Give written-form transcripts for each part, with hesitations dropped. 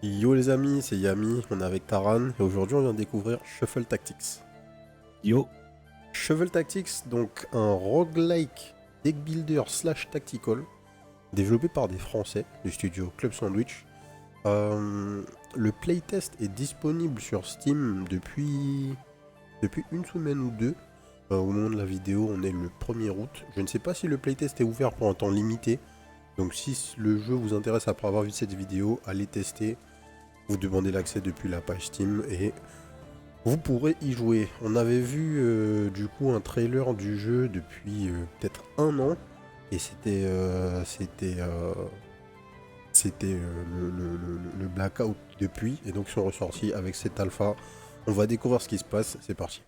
Yo les amis, c'est Yami, on est avec Taran et aujourd'hui on vient de découvrir Shuffle Tactics. Yo, Shuffle Tactics, donc un roguelike deck builder slash tactical développé par des Français du studio Club Sandwich. Le playtest est disponible sur Steam depuis une semaine ou deux. Au moment de la vidéo, on est le 1er août. Je ne sais pas si le playtest est ouvert pour un temps limité. Donc si le jeu vous intéresse après avoir vu cette vidéo, allez tester. Vous demandez l'accès depuis la page Steam et vous pourrez y jouer. On avait vu du coup un trailer du jeu depuis peut-être un an et c'était le blackout depuis et donc ils sont ressortis avec cette alpha. On va découvrir ce qui se passe, c'est parti.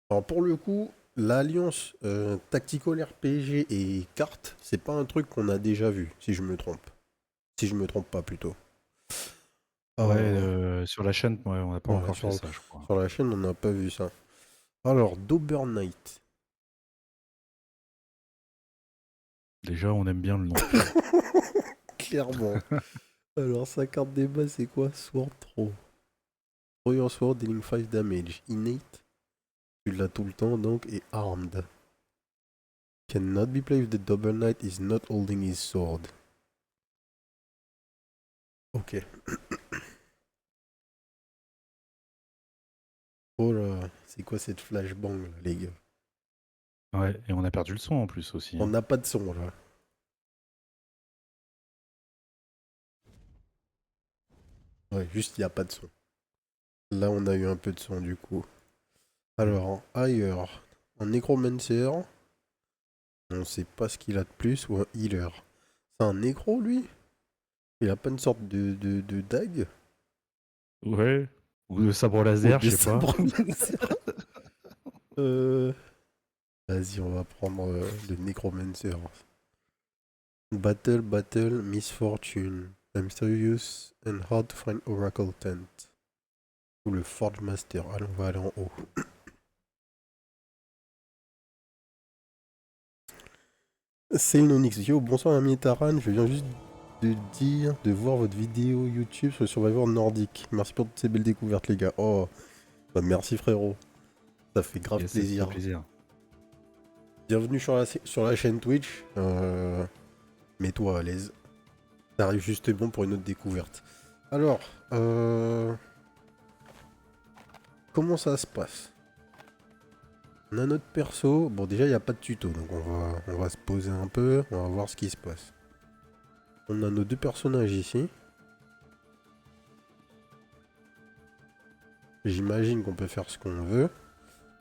Alors pour le coup, l'alliance tactical RPG et cartes, c'est pas un truc qu'on a déjà vu, si je me trompe. Si je me trompe pas plutôt. ouais, Euh, sur la chaîne, ouais, on n'a pas ouais, encore fait ça, je crois. sur la chaîne, on n'a pas vu ça. Alors, Dobernight. Déjà, on aime bien le nom. Clairement. Alors, sa carte des bases, c'est quoi? Sword Throw. Throw your sword dealing 5 damage. Innate. Tu l'as tout le temps, donc, et armed. Cannot be played if the Double Knight is not holding his sword. Ok. Oh là, c'est quoi cette flashbang, là, les gars? Ouais, et on a perdu le son en plus aussi, On hein. n'a pas de son, là. Ouais, juste, il n'y a pas de son. Là, on a eu un peu de son, du coup. Mm. Alors, ailleurs, un Necromancer. On sait pas ce qu'il a de plus, ou un healer. C'est un nécro, lui? Il a pas une sorte de dague? Ouais, ou le sabre Ou laser, de je sais pas. sabre laser? euh... Vas-y, on va prendre le Necromancer. Battle, Misfortune. A mysterious and hard to find Oracle Tent. Ou le Forge Master. Allez, on va aller en haut. C'est une Onyx. Yo, bonsoir ami Taran, je viens juste de voir votre vidéo YouTube sur le Survivor nordique. Merci pour toutes ces belles découvertes les gars. Oh, bah merci frérot. Ça fait grave Yes, ça fait plaisir. plaisir. Bienvenue sur la chaîne Twitch. Mets-toi à l'aise. T'arrives justement pour une autre découverte. Alors, comment ça se passe? On a notre perso. Bon, déjà, il n'y a pas de tuto, donc on va se poser un peu. On va voir ce qui se passe. On a nos deux personnages ici. J'imagine qu'on peut faire ce qu'on veut.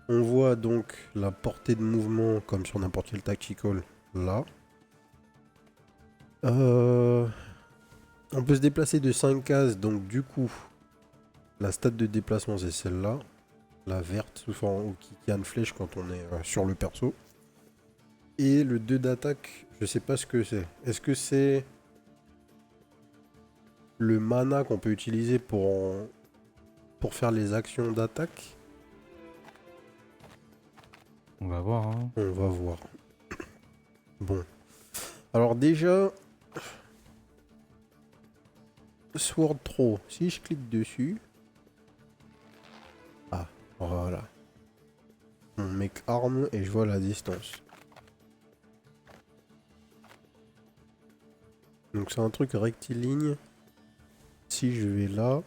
On voit donc la portée de mouvement comme sur n'importe quel tactical là. On peut se déplacer de 5 cases, donc du coup, la stat de déplacement c'est celle-là. La verte, ou qui a une flèche quand on est sur le perso. Et le 2 d'attaque, je sais pas ce que c'est. Est-ce que c'est le mana qu'on peut utiliser pour faire les actions d'attaque? On va voir, hein. On va voir. Bon. Alors déjà, Sword Throw, si je clique dessus... Ah, voilà. Mon mec arme et je vois la distance. Donc c'est un truc rectiligne. Si je vais là...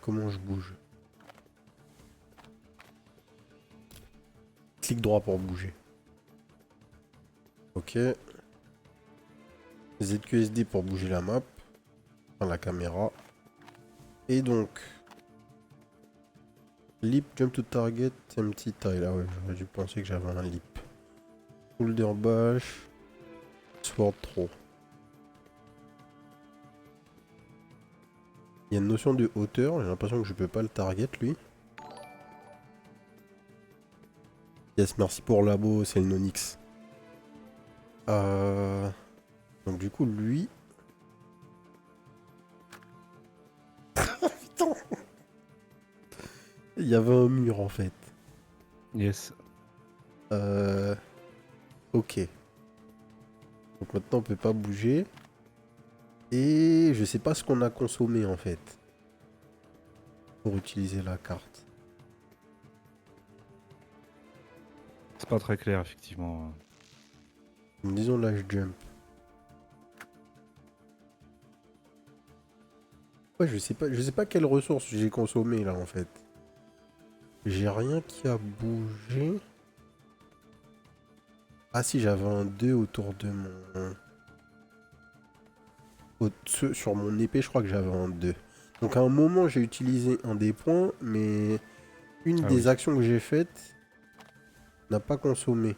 comment je bouge? Clic droit pour bouger. Ok. ZQSD pour bouger la map. Enfin la caméra. Et donc... Leap, jump to target, empty tile. Ah ouais, j'aurais dû penser que j'avais un leap. Shoulder bash. Sword throw. Il y a une notion de hauteur. J'ai l'impression que je peux pas le target lui. Yes, merci pour l'abo, c'est le Nonix. Donc du coup, lui... Putain, il y avait un mur en fait. Yes. Ok. Donc maintenant on peut pas bouger. Et je sais pas ce qu'on a consommé en fait. Pour utiliser la carte. C'est pas très clair, effectivement. Disons là je jump. Ouais, je sais pas quelles ressources j'ai consommé là en fait. J'ai rien qui a bougé. Ah si, j'avais un 2 autour de mon... Sur mon épée, je crois que j'avais un 2. Donc à un moment, j'ai utilisé un des points, mais une Ah des oui. actions que j'ai faites n'a pas consommé.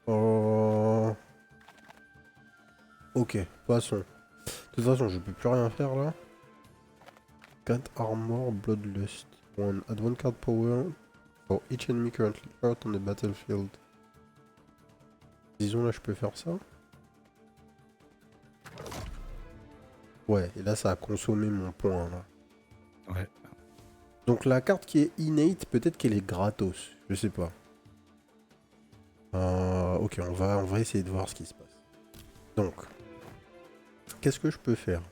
Oh... Ok, passons. De toute façon, je peux plus rien faire là. 4 armor, bloodlust. Add one card power for each enemy currently hurt on the battlefield. Disons là, je peux faire ça. Ouais, et là, ça a consommé mon point là. Ouais. Donc la carte qui est innate, peut-être qu'elle est gratos. Je sais pas. Ok, on va essayer de voir ce qui se passe. Donc, qu'est-ce que je peux faire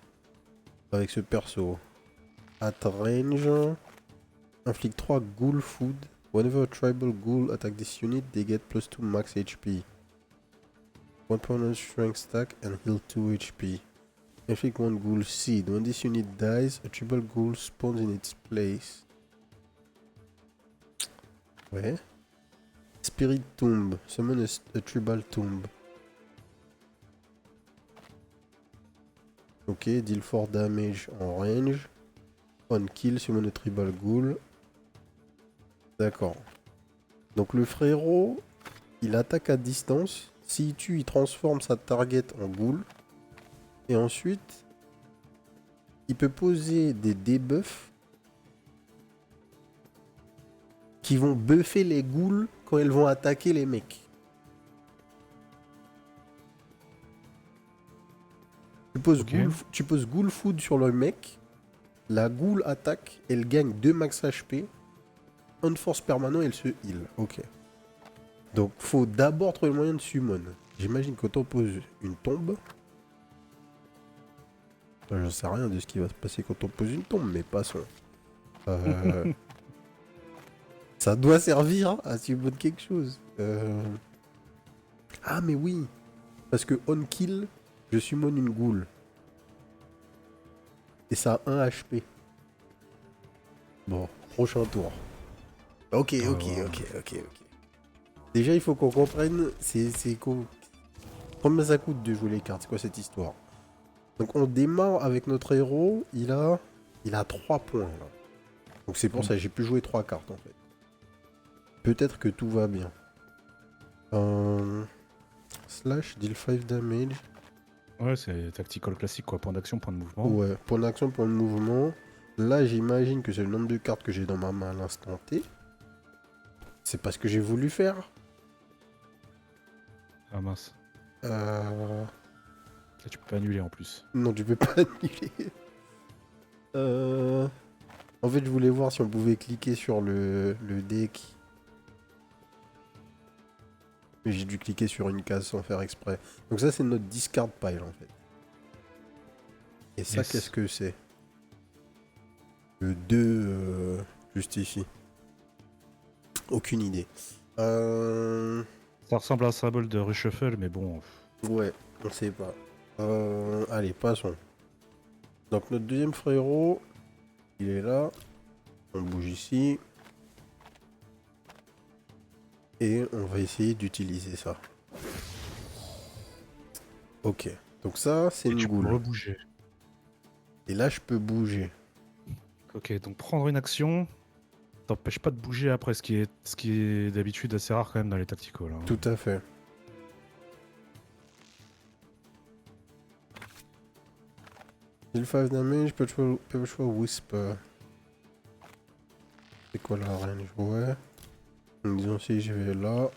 avec ce perso? At range, inflict 3 ghoul food. Whenever a tribal ghoul attack this unit, they get +2 max HP. One opponent strength stack and heal 2 HP. Inflict 1 ghoul seed. When this unit dies, a tribal ghoul spawns in its place. Ouais. Spirit Tomb. Summon a tribal tomb. Ok, deal 4 damage en range. On kill, summon a tribal ghoul. D'accord. Donc le frérot, il attaque à distance. S'il tue, il transforme sa target en ghoul. Et ensuite, il peut poser des debuffs qui vont buffer les ghouls quand elles vont attaquer les mecs. Ok. Tu poses ghoul food sur le mec. La ghoul attaque, elle gagne 2 max HP. Un force permanent, elle se heal. Ok. Donc, faut d'abord trouver le moyen de summon. J'imagine que quand on pose une tombe. J'en sais rien de ce qui va se passer quand on pose une tombe, mais passons. Ça doit servir à summon quelque chose. Ah, mais oui. Parce que on kill, je summon une ghoul. Et ça a 1 HP. Bon, prochain tour. Ok. Déjà, il faut qu'on comprenne, combien ça coûte de jouer les cartes. C'est quoi cette histoire? Donc, on démarre avec notre héros. Il a 3 points là. Donc, c'est pour ça que j'ai pu jouer 3 cartes en fait. Peut-être que tout va bien. Slash, deal 5 damage. Ouais, c'est tactical classique, quoi. Point d'action, point de mouvement. Ouais, point d'action, point de mouvement. Là, j'imagine que c'est le nombre de cartes que j'ai dans ma main à l'instant T. C'est pas ce que j'ai voulu faire. Ah mince. Euh... Là, tu peux pas annuler en plus. Non, tu peux pas annuler. En fait, je voulais voir si on pouvait cliquer sur le deck. Mais j'ai dû cliquer sur une case sans faire exprès. Donc ça, c'est notre discard pile, en fait. Et ça, Yes. qu'est-ce que c'est? Le 2, juste ici. Aucune idée. Ça ressemble à un symbole de reshuffle, mais bon. Ouais, on sait pas. Allez, passons. Donc notre deuxième frérot, il est là. On bouge ici. Et on va essayer d'utiliser ça. Ok. Donc ça, c'est Et une tu peux ghoul. rebouger. Et là, je peux bouger. Ok, donc prendre une action t'empêche pas de bouger après, ce qui est d'habitude assez rare quand même dans les tacticals. Hein. Tout à fait. Deal 5 damage, Perpetual Whisper. C'est quoi la range? Ouais. Donc, disons si je vais là.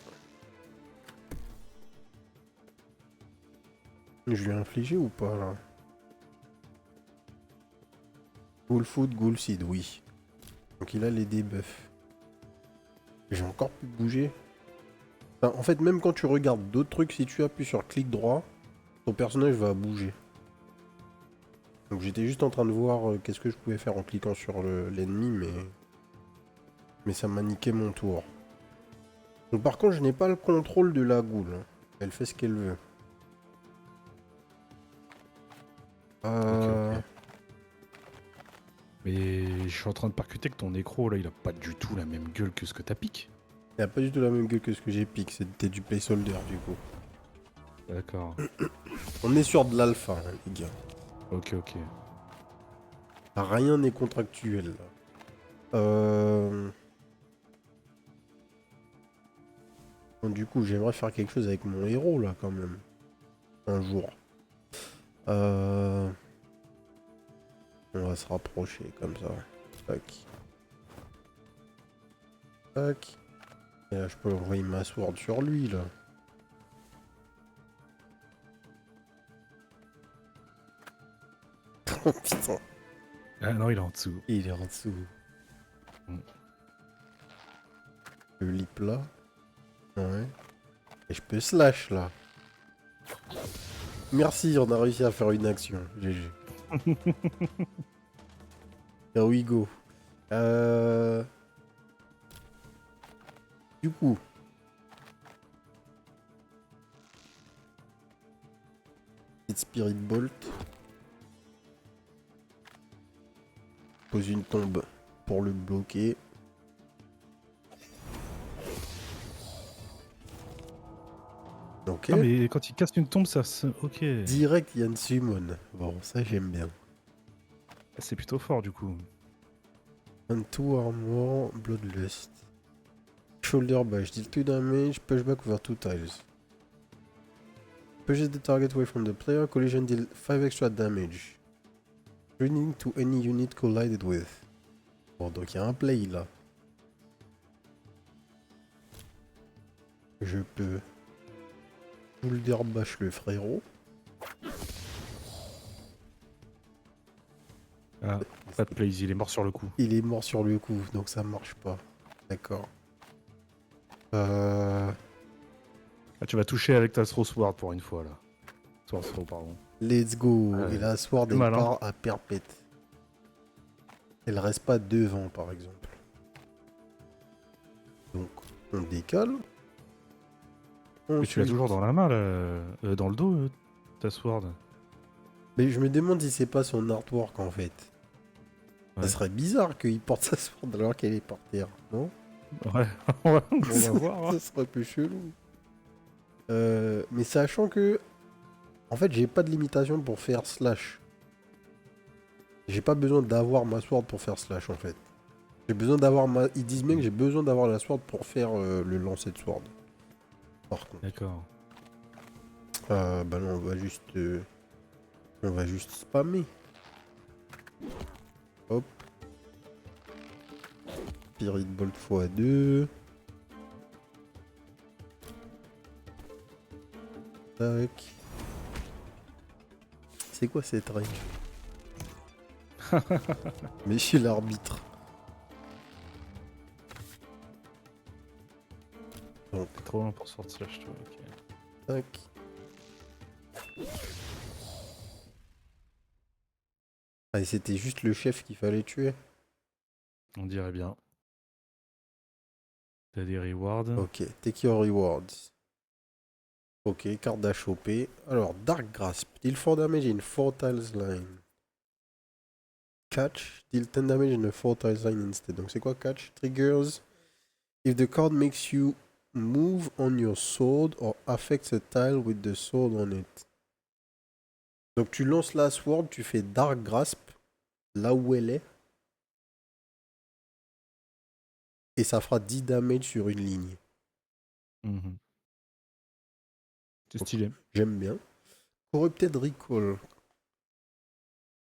Je lui ai infligé ou pas là? Ghoul Food, Ghoul Seed, oui. Donc il a les debuffs. J'ai encore pu bouger. Enfin, en fait, même quand tu regardes d'autres trucs, si tu appuies sur clic droit, ton personnage va bouger. Donc j'étais juste en train de voir qu'est-ce que je pouvais faire en cliquant sur l'ennemi, mais ça m'a niqué mon tour. Donc par contre, je n'ai pas le contrôle de la goule, hein. Elle fait ce qu'elle veut. Ok, ok. Mais je suis en train de percuter que ton écro, là, il a pas du tout la même gueule que ce que t'as piqué. Elle a pas du tout la même gueule que ce que j'ai piqué, c'était du placeholder du coup. D'accord. On est sur de l'alpha, hein, les gars. Ok, ok. Rien n'est contractuel là. Bon, du coup, j'aimerais faire quelque chose avec mon héros là quand même. Un jour. On va se rapprocher comme ça. Tac. Tac. Et là, je peux envoyer ma sword sur lui là. Oh putain. Ah non, il est en dessous. Il est en dessous. Mm. Le lip là. Ouais. Et je peux slash là. Merci, on a réussi à faire une action. GG. Here we go. Du coup. Petite Spirit Bolt. Pose une tombe pour le bloquer. Ok. Ah, mais quand il casse une tombe, ça se... Ok. Direct Yann Summon. Bon, ça j'aime bien. C'est plutôt fort, du coup. And 2 armor, Bloodlust. Shoulder bash, deal 2 damage, pushback over 2 tiles. Pushes the target away from the player, collision deal 5 extra damage. Running to any unit collided with. Bon, donc il y a un play là. Je peux shoulder bash le frérot. Ah, pas de plaise, il est mort sur le coup. Il est mort sur le coup, donc ça marche pas. D'accord. Ah, tu vas toucher avec ta Throw Sword pour une fois, là. Sword Throw, pardon. Let's go. Ouais. Et la sword, C'est elle mal, hein. part à perpète. Elle reste pas devant, par exemple. Donc, on décale. Mais tu l'as Ensuite... toujours dans la main, là. Dans le dos, ta Sword. Mais je me demande si c'est pas son artwork, en fait. Ouais. Ça serait bizarre qu'il porte sa sword alors qu'elle est par terre, non? Ouais, ouais, on va voir. Hein. Ça serait un peu chelou. Mais sachant que... En fait, j'ai pas de limitation pour faire slash. J'ai pas besoin d'avoir ma sword pour faire slash, en fait. J'ai besoin d'avoir ma... Ils disent bien que j'ai besoin d'avoir la sword pour faire le lancer de sword. Par contre. D'accord. Bah non, on va juste spammer. Hop. Spirit Bolt x2. Tac. C'est quoi cette règle? Mais je suis l'arbitre. Donc, T'es trop loin pour sortir, je trouve. Ok. tac. Ah, et c'était juste le chef qu'il fallait tuer. On dirait bien. T'as des rewards. Ok, take your rewards. Ok, carte à choper. Alors, Dark Grasp. Deal 4 damage in 4 tiles line. Catch. Deal 10 damage in a 4 tiles line instead. Donc c'est quoi catch? Triggers. If the card makes you move on your sword or affects a tile with the sword on it. Donc tu lances la sword, tu fais Dark Grasp là où elle est. Et ça fera 10 damage sur une ligne. Mhm. C'est stylé. J'aime bien. Corrupted Recall.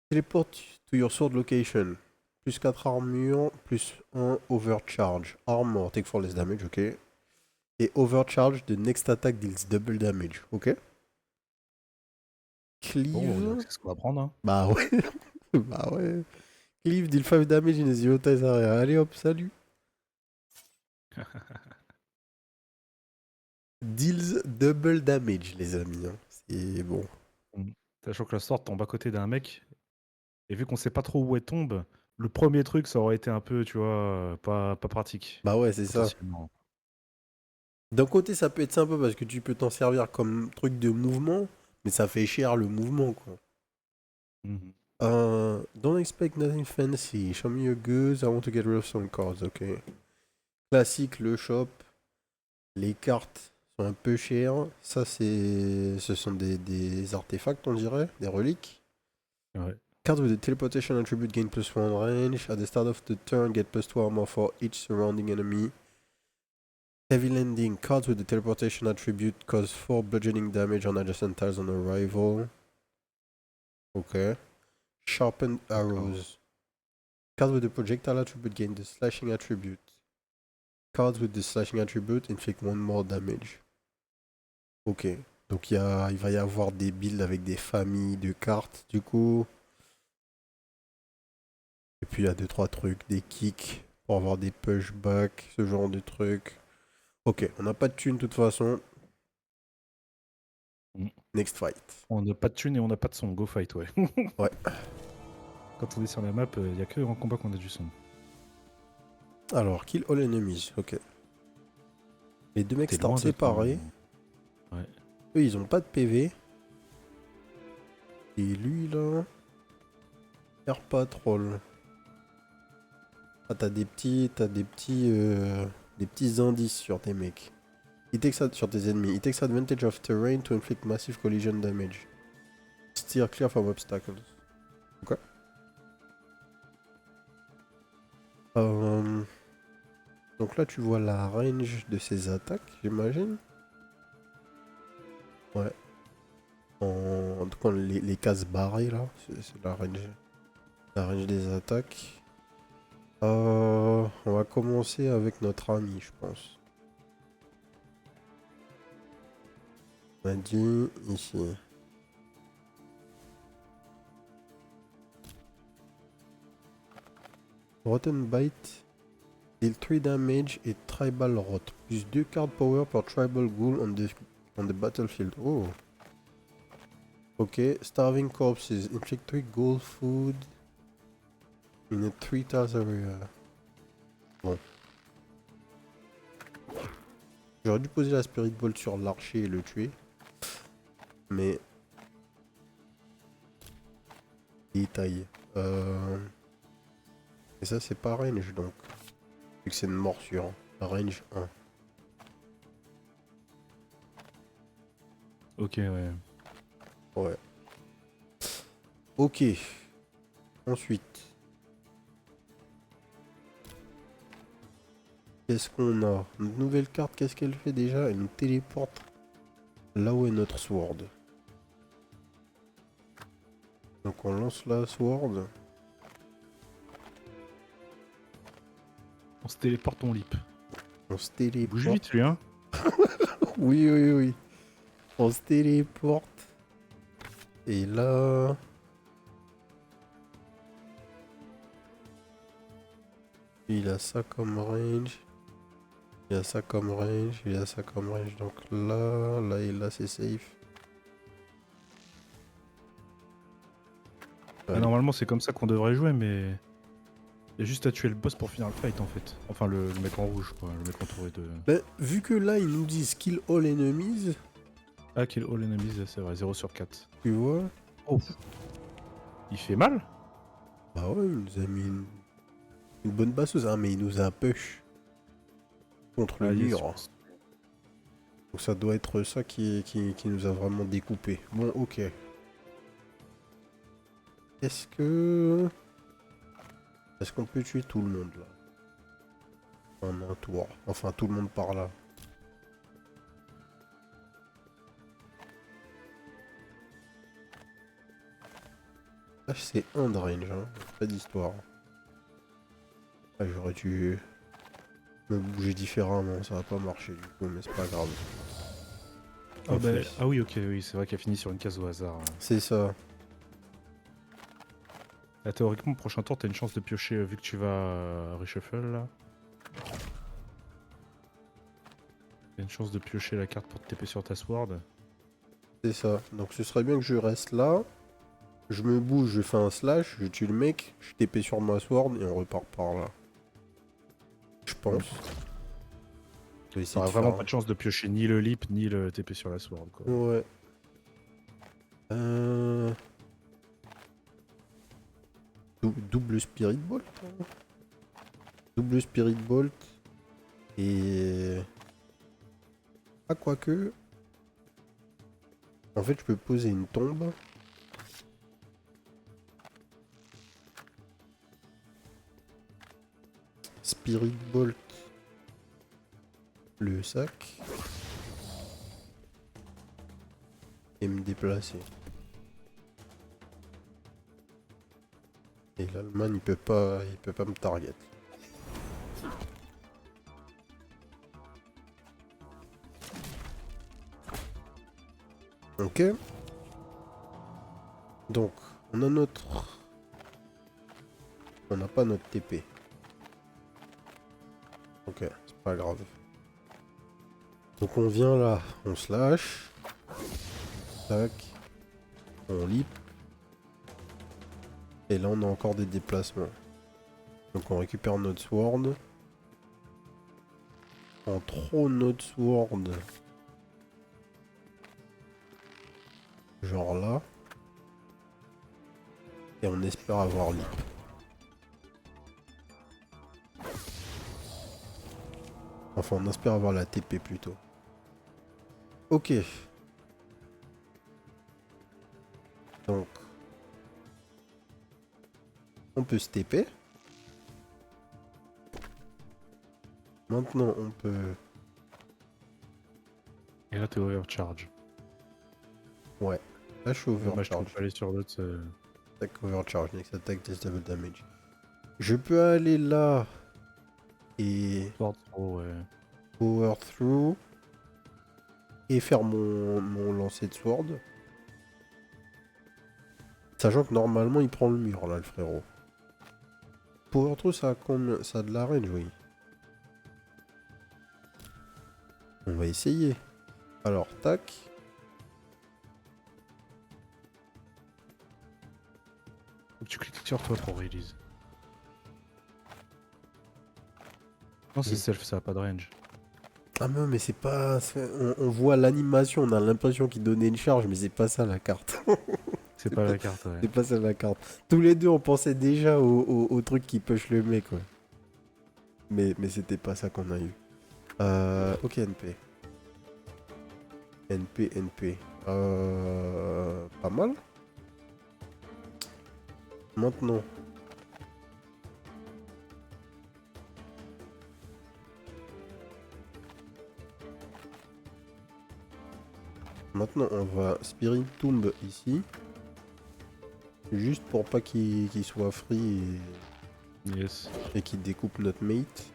Teleport to your sword location. Plus 4 armure, plus 1 overcharge. Armor, take 4 less damage, ok. Et overcharge, the next attack deals double damage, ok. Cleave. Bon, c'est ce qu'on va prendre. Hein. Bah ouais. Bah ouais. Cleave deal 5 damage in a zero tiles area. Allez hop, salut. Deals double damage, les amis. Hein. C'est bon. Sachant que la sword tombe à côté d'un mec, et vu qu'on sait pas trop où elle tombe, le premier truc, ça aurait été un peu, tu vois, pas pratique, Bah ouais, c'est ça. potentiellement. D'un côté, ça peut être sympa parce que tu peux t'en servir comme truc de mouvement, mais ça fait cher le mouvement, quoi. Mhm. Don't expect nothing fancy. Show me your goods. I want to get rid of some cards. Ok. Classique, le shop. Les cartes sont un peu chères. Ça, ce sont des artefacts, on dirait, des reliques. Ouais. Cards with the teleportation attribute gain +1 range. At the start of the turn, get +2 armor for each surrounding enemy. Heavy landing. Cards with the teleportation attribute cause 4 bludgeoning damage on adjacent tiles on arrival. Ok. Sharpened arrows. Cards with the projectile attribute gain the slashing attribute. Cards with the slashing attribute inflict 1 more damage. Ok. Donc il va y avoir des builds avec des familles de cartes du coup. Et puis il y a 2-3 trucs, des kicks pour avoir des pushbacks, ce genre de trucs. Ok, on n'a pas de thune de toute façon. Mm. Next fight. On n'a pas de thune et on n'a pas de son. Go fight, ouais. Ouais. Quand on est sur la map, il n'y a que en combat qu'on a du son. Alors, kill all enemies. Ok. Les deux mecs T'es start loin de ton... séparés. Ouais. Eux, ils ont pas de PV. Et lui, là... Air Patrol. Ah, t'as des petits indices sur tes mecs. Sur tes ennemis. It takes advantage of terrain to inflict massive collision damage. Steer clear from obstacles. Ok. Donc là, tu vois la range de ses attaques, j'imagine. Ouais. En tout cas, les cases barrées, là, c'est la range des attaques. On va commencer avec notre ami, je pense. On a dit ici. Rotten Bite. Deal 3 damage et Tribal Rot. Plus 2 card power per Tribal Ghoul on the battlefield. Oh. Ok. Starving Corpses. Inflict 3 Ghoul Food in a 3 tiles area. Bon. J'aurais dû poser la Spirit Bolt sur l'archer et le tuer. Mais... Détail. Et ça, c'est pas range donc. Vu que c'est une morsure. Range 1. Ok, ouais. Ouais. Ok. Ensuite. Qu'est-ce qu'on a? Une nouvelle carte, qu'est-ce qu'elle fait déjà? Elle nous téléporte là où est notre sword. Donc on lance la sword. On se téléporte ton lip. On se Il bouge téléporte. vite, lui, hein. Oui, oui, oui. On se téléporte. Et là... Il a ça comme range. Il a ça comme range. Il a ça comme range. Donc là et là, c'est safe. Ah, normalement, c'est comme ça qu'on devrait jouer, mais... Il y a juste à tuer le boss pour finir le fight, en fait. Enfin, le mec en rouge, quoi. Le mec entouré de... Ben, vu que là, ils nous disent kill all enemies, Ah, kill all enemies, c'est vrai. 0 sur 4. tu vois. Oh. Il fait mal? Bah ouais, il nous a mis une bonne basseuse, hein, mais il nous a push contre le Ah, yes, mur. je pense. Donc ça doit être ça qui nous a vraiment découpé. Bon, ok. Est-ce qu'on peut tuer tout le monde là? En un tour. Enfin, tout le monde par là. Là, c'est un de range, hein. Pas d'histoire. Ah, j'aurais dû me bouger différemment, ça va pas marcher du coup, mais c'est pas grave. Ah, bah, ah oui, ok, oui, c'est vrai qu'elle finit sur une case au hasard. C'est ça. Là, théoriquement, prochain tour, t'as une chance de piocher, vu que tu vas reshuffle, là. T'as une chance de piocher la carte pour te TP sur ta sword. C'est ça. Donc ce serait bien que je reste là. Je me bouge, je fais un slash, je tue le mec, je TP sur ma sword et on repart par là. Je pense. Je vais essayer T'auras de vraiment faire. pas de chance de piocher ni le lip ni le TP sur la sword, quoi. Ouais. Double Spirit Bolt. Double Spirit Bolt. Et. Ah, quoique. En fait, je peux poser une tombe. Spirit Bolt. Le sac. Et me déplacer. Et l'Allemagne, il peut pas me target. Ok. Donc, on a notre... On n'a pas notre TP. Ok, c'est pas grave. Donc on vient là, on slash. Tac. On lip. Et là on a encore des déplacements. Donc on récupère notre sword. On throw notre sword. Genre là. Et on espère avoir lip. Enfin on espère avoir la TP plutôt. Ok. Donc. On peut se TP. Maintenant on peut... Et là, t'es overcharge. Ouais. Là je suis Dommage, tu peux overcharge. pas aller sur l'autre. Attack overcharge. Next attack does double damage. Je peux aller là. Et... Sword throw, ouais. Power through. Et faire mon lancer de sword. Sachant que normalement il prend le mur là le frérot. Power through ça a combien? Ça a de la range, oui. On va essayer. Alors tac. Faut que tu cliques sur toi pour release. Non, c'est Et- self, ça a pas de range. Ah non mais c'est pas... on voit l'animation, on a l'impression qu'il donnait une charge, mais c'est pas ça la carte. C'est pas la carte, ouais. C'est pas ça la carte. Tous les deux on pensait déjà au truc qui push le mec, ouais. Mais c'était pas ça qu'on a eu. Ok NP. NP. Pas mal. Maintenant. Maintenant, on va Spirit Tomb ici. Juste pour pas qu'il soit free Yes. et qu'il découpe notre mate.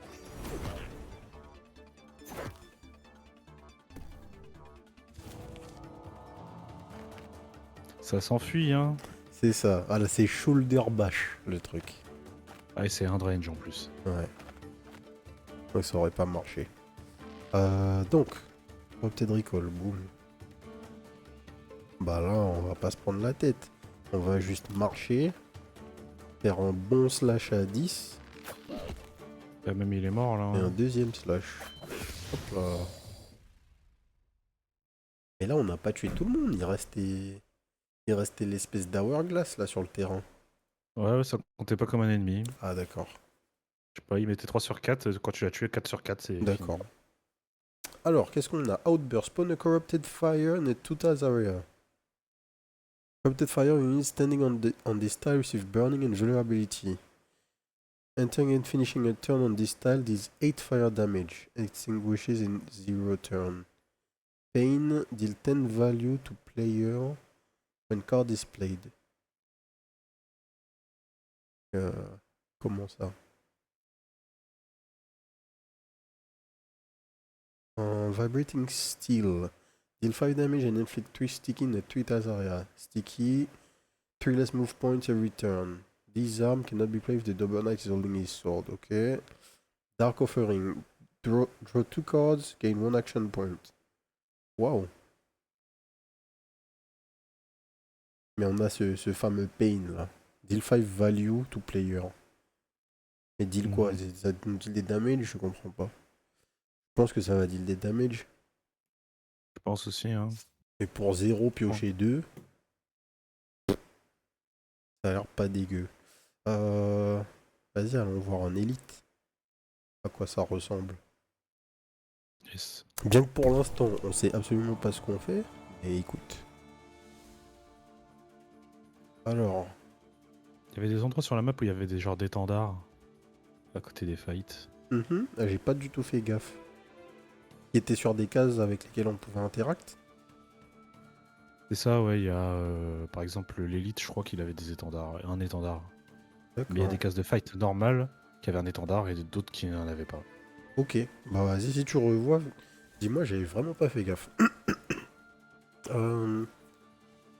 Ça s'enfuit, hein. C'est ça. Ah là, c'est Shoulder Bash le truc. Ah, et c'est un range en plus. Ouais. Ouais, ça aurait pas marché. Donc, Corrupted Recall, boum. Bah là, on va pas se prendre la tête. On va juste marcher. Faire un bon slash à 10. Là, même il est mort, là. Et Hein. un deuxième slash. Hop là. Et là, on n'a pas tué tout le monde. Il restait l'espèce d'hourglass là sur le terrain. Ouais, ça comptait pas comme un ennemi. Ah, d'accord. Je sais pas, il mettait 3 sur 4. Quand tu l'as tué 4 sur 4, c'est D'accord. fini. Alors, qu'est-ce qu'on a? Outburst, spawn a corrupted fire in a 2 area. Corrupted fire unit standing on this tile receive burning and vulnerability. Entering and finishing a turn on this tile deals 8 fire damage. Extinguishes in 0 turn. Pain deal 10 value to player when card is played. Comment ça? Vibrating Steel. Deal 5 damage and inflict 3 sticky in a 3 tiles area. Sticky, 3 less move points every turn. This arm cannot be played if the Double Knight is holding his sword, ok. Dark Offering. Draw 2 cards, gain 1 action point. Waouh. Mais on a ce fameux pain là. Deal 5 value to player. Mais deal quoi? Ça nous deal des damage? Je comprends pas. Je pense que ça va deal des damage. Je pense aussi, hein. Et pour 0 piocher 2, ça a l'air pas dégueu. Vas-y, allons voir en élite. À quoi ça ressemble. Yes. Bien que pour l'instant, on sait absolument pas ce qu'on fait. Et écoute. Alors, Il y avait des endroits sur la map où il y avait des genres d'étendards à côté des fights. j'ai pas du tout fait gaffe. Qui était sur des cases avec lesquelles on pouvait interact. C'est ça, ouais, il y a par exemple l'élite, je crois qu'il avait des étendards, un étendard. Mais il y a D'accord. des cases de fight normales qui avaient un étendard et d'autres qui n'en avaient pas. Ok, bah vas-y, si tu revois, dis-moi, j'avais vraiment pas fait gaffe. Euh,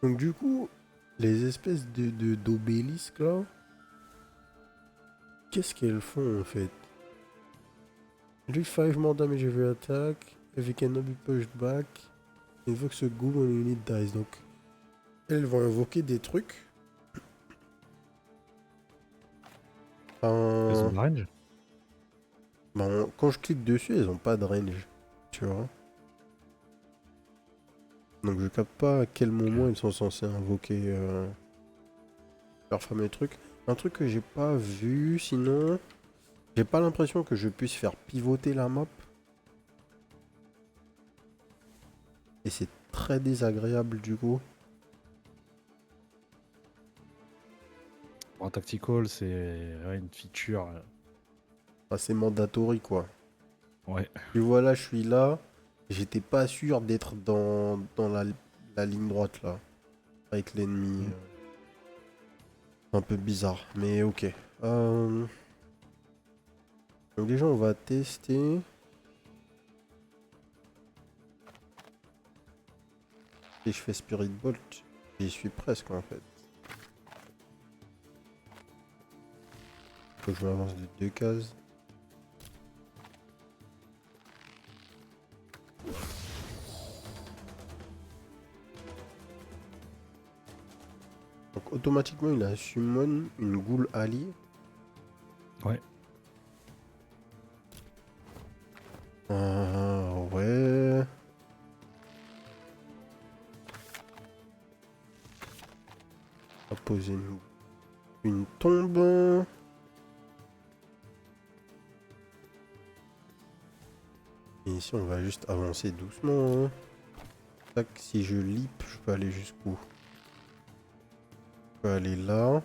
Donc du coup, les espèces d'obélisques là, qu'est-ce qu'elles font en fait? Do 5 more damage every attack, if it cannot be pushed back, invokes a ghoul when unit dies. Donc, elles vont invoquer des trucs. Elles ont Euh, de la range? Quand je clique dessus, elles ont pas de range, tu vois. Donc je capte pas à quel moment ils sont censés invoquer leur fameux truc. Un truc que j'ai pas vu, sinon, j'ai pas l'impression que je puisse faire pivoter la map. Et c'est très désagréable du coup. Pour un tactical, c'est ouais, une feature. Enfin, c'est mandatory quoi. Ouais. Tu vois là, je suis là. J'étais pas sûr d'être dans la ligne droite là. Avec l'ennemi. Un peu bizarre. Mais ok. Donc déjà on va tester. Et je fais Spirit Bolt. J'y suis presque en fait. Faut que je m'avance de 2 cases. Donc automatiquement il a summon une ghoul alliée. Ouais. Ouais. On va poser une tombe. Et ici on va juste avancer doucement. Hein. Tac, si je leap, je peux aller jusqu'où? Je peux aller là.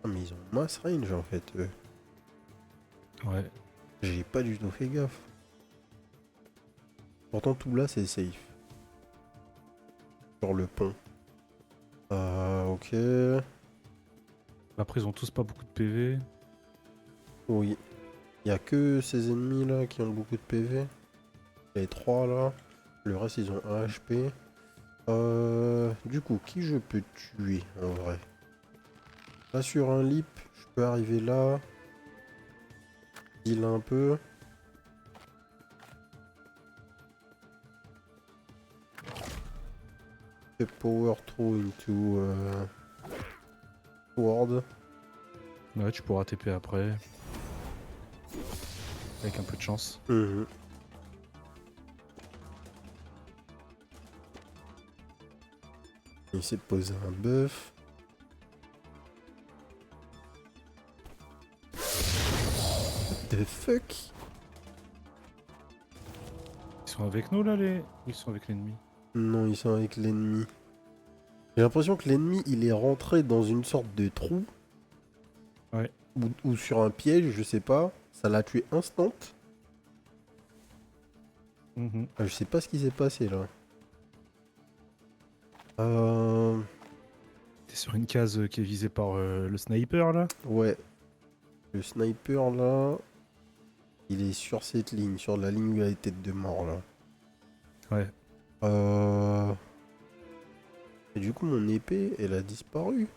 Ah mais ils ont mass range en fait eux. Ouais. J'ai pas du tout fait gaffe. Pourtant tout là c'est safe. Sur le pont. Ok. Après, ils ont tous pas beaucoup de PV. Oui. Il y a que ces ennemis là qui ont beaucoup de PV. Les 3 là. Le reste ils ont 1 HP. Du coup, qui je peux tuer en vrai? Là sur un leap, je peux arriver là. Heal un peu. Fait power through into ward. Ouais, tu pourras TP après. Avec un peu de chance. Mhm. Il s'est posé un buff. What the fuck? Ils sont avec nous là, les. Ils sont avec l'ennemi. Non, ils sont avec l'ennemi. J'ai l'impression que l'ennemi, il est rentré dans une sorte de trou. Ouais. Ou sur un piège, je sais pas. Ça l'a tué instant. Je sais pas ce qui s'est passé là. T'es sur une case qui est visée par le sniper là. Ouais. Le sniper là, il est sur cette ligne, sur la ligne où il y a les têtes de mort là. Ouais. Et du coup, mon épée, elle a disparu.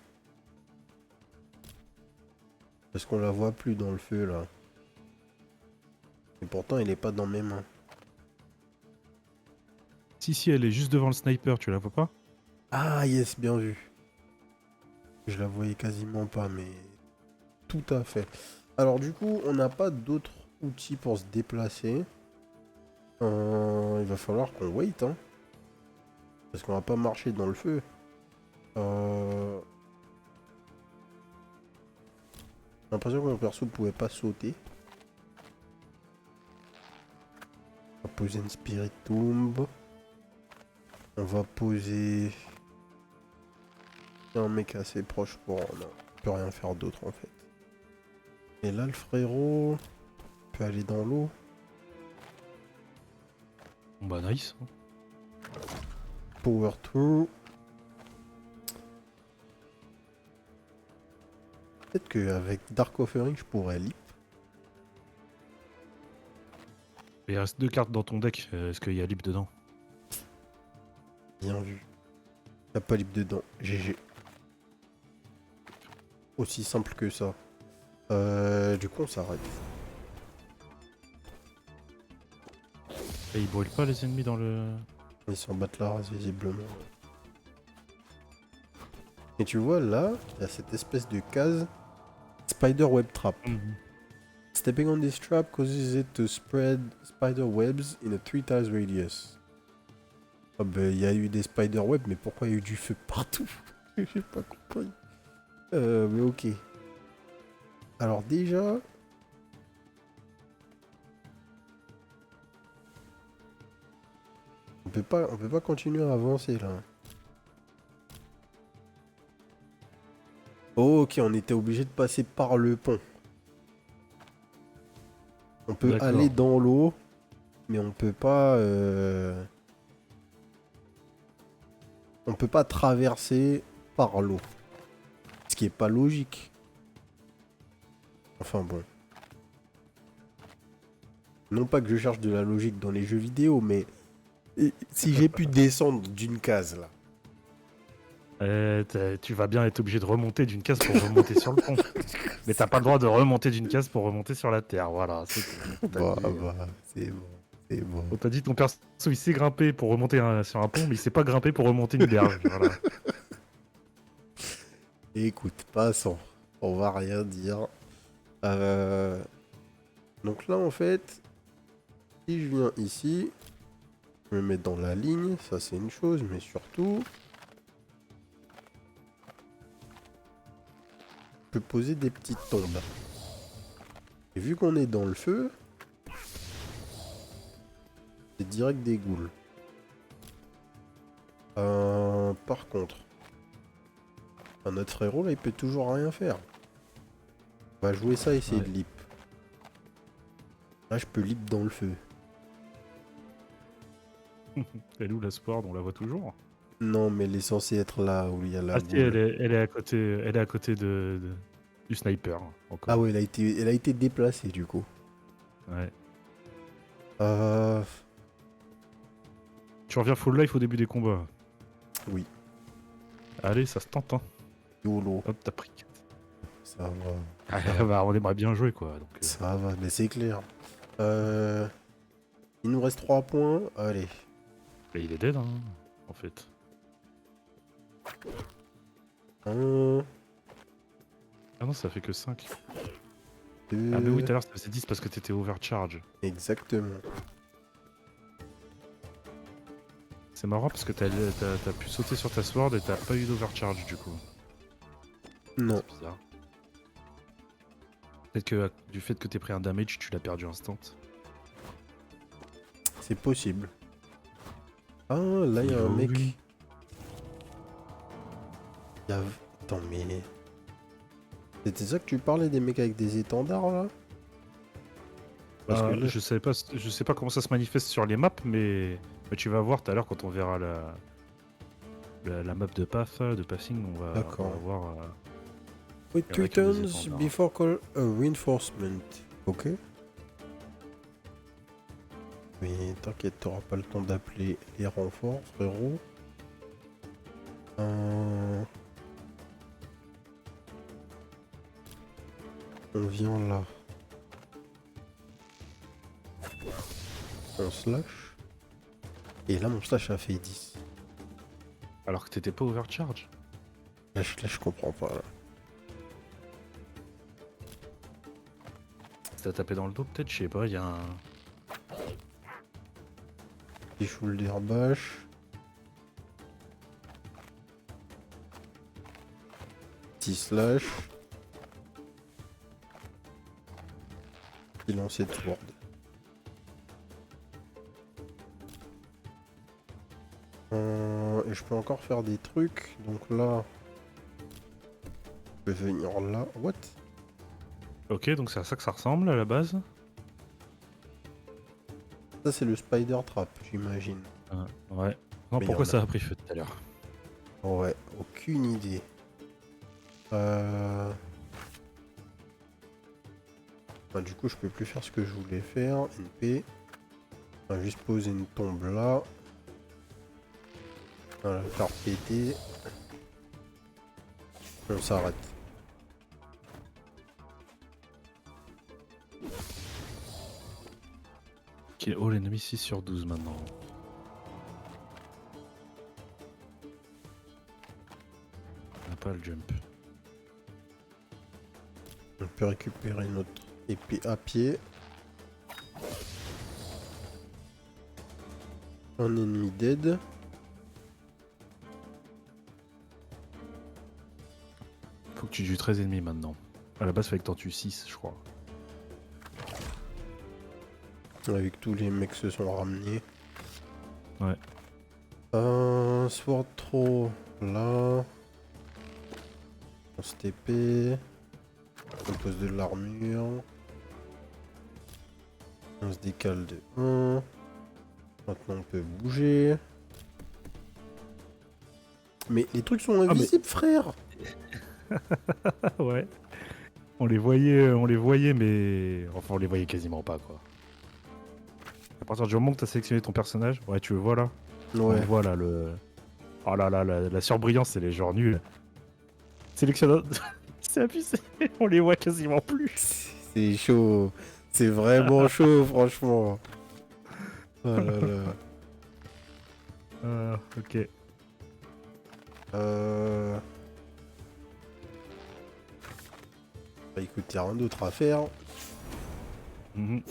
Parce qu'on la voit plus dans le feu là. Et pourtant, il est pas dans mes mains. Si, elle est juste devant le sniper, tu la vois pas? Ah, yes, bien vu. Je la voyais quasiment pas, mais tout à fait. Alors, du coup, on n'a pas d'autres outils pour se déplacer. Il va falloir qu'on wait, hein. Parce qu'on va pas marcher dans le feu. J'ai l'impression que mon perso pouvait pas sauter. On va poser une Spirit Tomb. On va poser un mec assez proche pour... Non, on peut rien faire d'autre en fait. Et là, le frérot peut aller dans l'eau. Bon bah nice. Power Tour. Peut-être qu'avec Dark Offering, je pourrais leap. Il reste 2 cartes dans ton deck, est-ce qu'il y a Lip dedans? Bien vu. Y'a pas leap dedans. GG. Aussi simple que ça. Du coup, on s'arrête. Et ils brûlent pas les ennemis dans le... Ils s'en battent la race, visiblement. Et tu vois, là, il y a cette espèce de case Spider Web Trap. Stepping on this trap causes it to spread spider webs in a 3 times radius. Ah ben, il y a eu des spider webs, mais pourquoi il y a eu du feu partout? J'ai pas compris. Mais ok. Alors déjà... on peut pas continuer à avancer là. Oh, ok, on était obligé de passer par le pont. On peut aller dans l'eau, mais on peut pas... on peut pas traverser par l'eau. Ce qui est pas logique. Enfin bon. Non pas que je cherche de la logique dans les jeux vidéo, mais si j'ai pu descendre d'une case là. Tu vas bien être obligé de remonter d'une case pour remonter sur le pont. Mais t'as pas le droit de remonter d'une case pour remonter sur la terre, voilà. C'est Bah, c'est bon, c'est bon. On t'a dit ton perso il sait grimper pour remonter sur un pont, mais il sait pas grimper pour remonter une berge, voilà. Écoute, passons. On va rien dire. Donc là, en fait, si je viens ici, je me mets dans la ligne, ça c'est une chose, mais surtout, je peux poser des petites tombes. Et vu qu'on est dans le feu, c'est direct des ghouls. Par contre, notre frérot là, il peut toujours rien faire. On va jouer ça, essayer de leap. Là, je peux leap dans le feu. Elle est où la Sword? On la voit toujours? Non, mais elle est censée être là où il y a la Ah si, boule. elle est à côté du sniper, encore. Ah ouais, elle a été déplacée du coup. Ouais. Euh... Tu reviens full life au début des combats. Oui. Allez, ça se tente, hein. YOLO. Hop, t'as pris 4. Ça va. Ah, bah, on aimerait bien jouer, quoi. Donc, Ça va, mais c'est clair. Il nous reste 3 points. Allez. Mais il est dead, hein, en fait. Un, Ah non, ça fait que 5. deux... Ah mais oui, tout à l'heure, ça faisait 10 parce que t'étais overcharge. Exactement. C'est marrant parce que t'as pu sauter sur ta sword et t'as pas eu d'overcharge, du coup. Non. C'est bizarre. Peut-être que du fait que t'aies pris un damage, tu l'as perdu instant. C'est possible. Ah, là, il y a un mec. Oui. Il y a... Attends, mais... C'était ça que tu parlais des mecs avec des étendards, là? Parce que là... Je sais pas comment ça se manifeste sur les maps, mais tu vas voir tout à l'heure quand on verra la map de Path, de Passing, on va voir... Wait 3 turns before call a reinforcement. Ok. Mais t'inquiète, t'auras pas le temps d'appeler les renforts, frérot. On vient là. On slash. Et là, mon slash a fait 10. Alors que t'étais pas overcharge. Là, je comprends pas. Là. T'as tapé dans le dos peut-être, je sais pas, il y a un... Petit shoulder bash. Petit slash. Petit lancer de sword. Et je peux encore faire des trucs. Donc là, je vais venir là. What? Ok, donc c'est à ça que ça ressemble à la base. Ça, c'est le spider trap, j'imagine. Ouais. Non, Mais pourquoi y en a. ça a pris feu tout à l'heure? Ouais, aucune idée. Bah, du coup, je peux plus faire ce que je voulais faire. NP. On va juste poser une tombe là. On va la faire péter. On s'arrête. Ok, all enemy 6 sur 12 maintenant. On n'a pas le jump. On peut récupérer notre épée à pied. Un ennemi dead. Faut que tu tues 13 ennemis maintenant. À la base, fallait que t'en tues 6, je crois. Avec tous les mecs se sont ramenés. Ouais. Sword throw là. On se TP. On pose de l'armure. On se décale de 1. Maintenant on peut bouger. Mais les trucs sont invisibles, frère. Ouais. On les voyait, mais... Enfin, on les voyait quasiment pas, quoi. À partir du moment que t'as sélectionné ton personnage, ouais, tu le vois là. On le Ouais. voit là, le... Oh là là, la surbrillance, elle est genre nulle. Sélectionne... C'est abusé, on les voit quasiment plus. C'est chaud. C'est vraiment chaud, franchement. Oh là là. Ok. Bah écoute, y'a rien d'autre à faire. Mhm.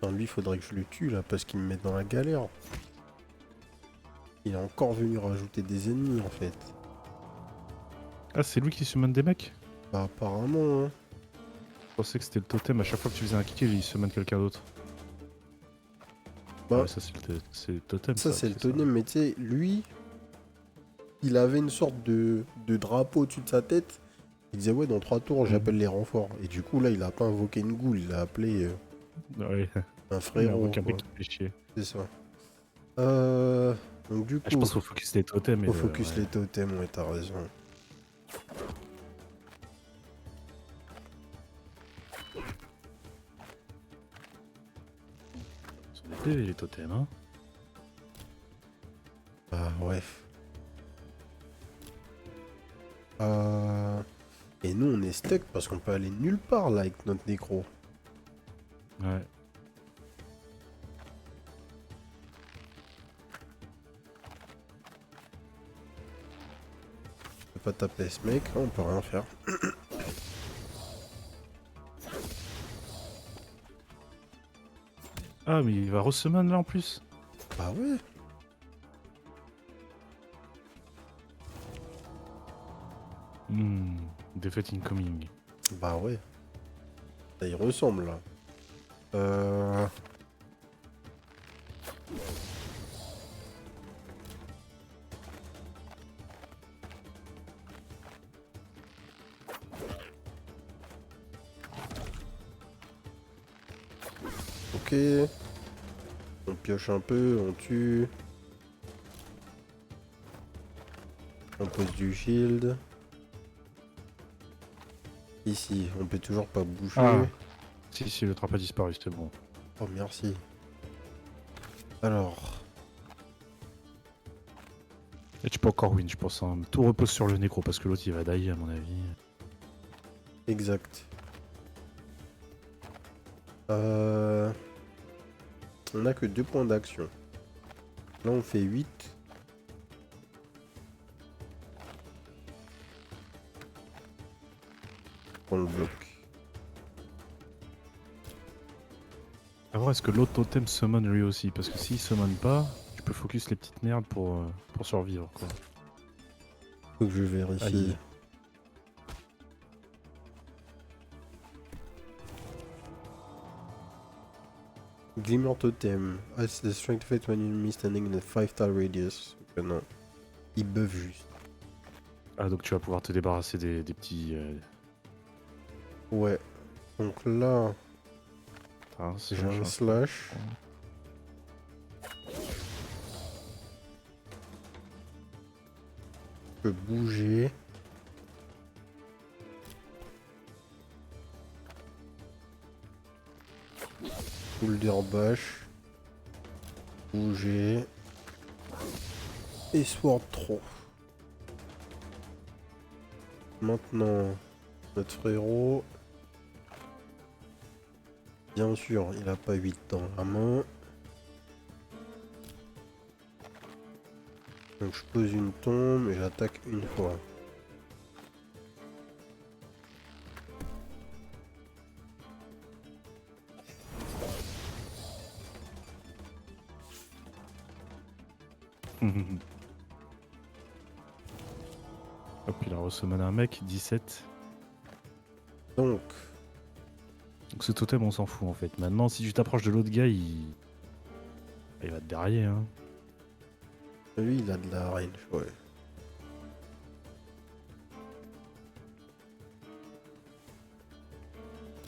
Non, lui, faudrait que je le tue là parce qu'il me met dans la galère. Il est encore venu rajouter des ennemis en fait. Ah, c'est lui qui summon des mecs? Bah apparemment, hein. Je pensais que c'était le totem, à chaque fois que tu faisais un kill, il summon quelqu'un d'autre. Bah, Ouais, ça c'est le totem, ça c'est le ça. totem, mais tu sais, lui, il avait une sorte de drapeau au-dessus de sa tête. Il disait ouais, dans 3 tours, j'appelle les renforts. Et du coup là, il a pas invoqué une goule, il a appelé Ouais, un il a frérot. invoqué un Quoi. mec qui fait chier. C'est ça. Donc du Ah, je coup, pense qu'il faut focus les totems. faut focus ouais. les totems, ouais, t'as raison. Ils sont des PV les totems, hein. Bah ouais. Et nous on est stuck parce qu'on peut aller nulle part là avec notre nécro. Ouais. On peut pas taper ce mec, on peut rien faire. Ah, mais il va resummon là en plus. Bah ouais. Défaite incoming. Bah ouais. Ça y ressemble là. Ok. On pioche un peu, on tue. On pose du shield. Ici, on peut toujours pas bouger. Ah. Si, le trap a disparu, c'était bon. Oh merci. Alors. Et tu peux encore win, je pense. Hein. Tout repose sur le nécro parce que l'autre il va die à mon avis. Exact. On a que 2 points d'action. Là, on fait 8. On le bloque. A voir est-ce que l'autre totem summon lui aussi, parce que s'il summon pas, tu peux focus les petites merdes pour survivre quoi. Faut que je vérifie. Aïe. Glimmer Totem. Adds the strength effect when enemy standing in a 5 tile radius. Non. Il buff juste. Ah donc tu vas pouvoir te débarrasser des petits... Ouais. Donc là, c'est j'ai un slash. Je peux bouger. Boulder bash. Bouger. Et sword throw. Maintenant, notre frérot. Bien sûr, il a pas 8 dans la main. Donc je pose une tombe et j'attaque une fois. Hop, il a resummoné un mec, 17. Donc, Ce totem on s'en fout en fait. Maintenant si tu t'approches de l'autre gars, il va te derrière hein. lui il a de la range, ouais.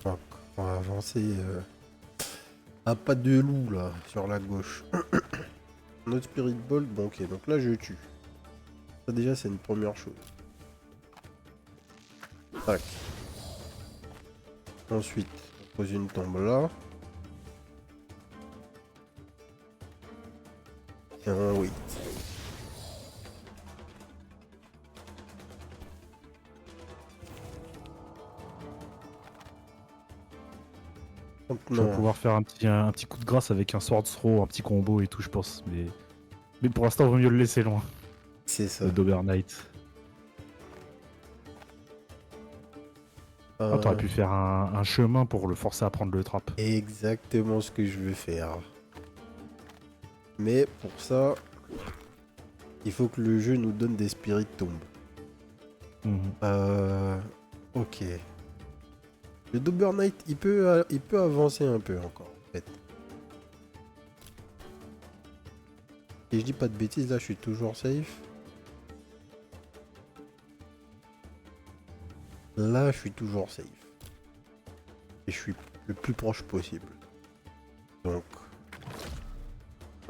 Donc, on va avancer à pas de loup là, sur la gauche. Notre Spirit Bolt, bon ok, donc là je tue. Ça déjà c'est une première chose. Tac. Ensuite, on pose une tombe là. Et un wait. Tu vas pouvoir faire un petit coup de grâce avec un sword throw, un petit combo et tout je pense. Mais pour l'instant il vaut mieux le laisser loin. C'est ça. Le Dober Knight. Ah, t'aurais pu faire un chemin pour le forcer à prendre le trap. Exactement ce que je veux faire. Mais pour ça, il faut que le jeu nous donne des Spirit Tombes. Ok. Le Dober Knight, il peut avancer un peu encore, en fait. Et je dis pas de bêtises, là, je suis toujours safe. Là, je suis toujours safe. Et je suis le plus proche possible. Donc,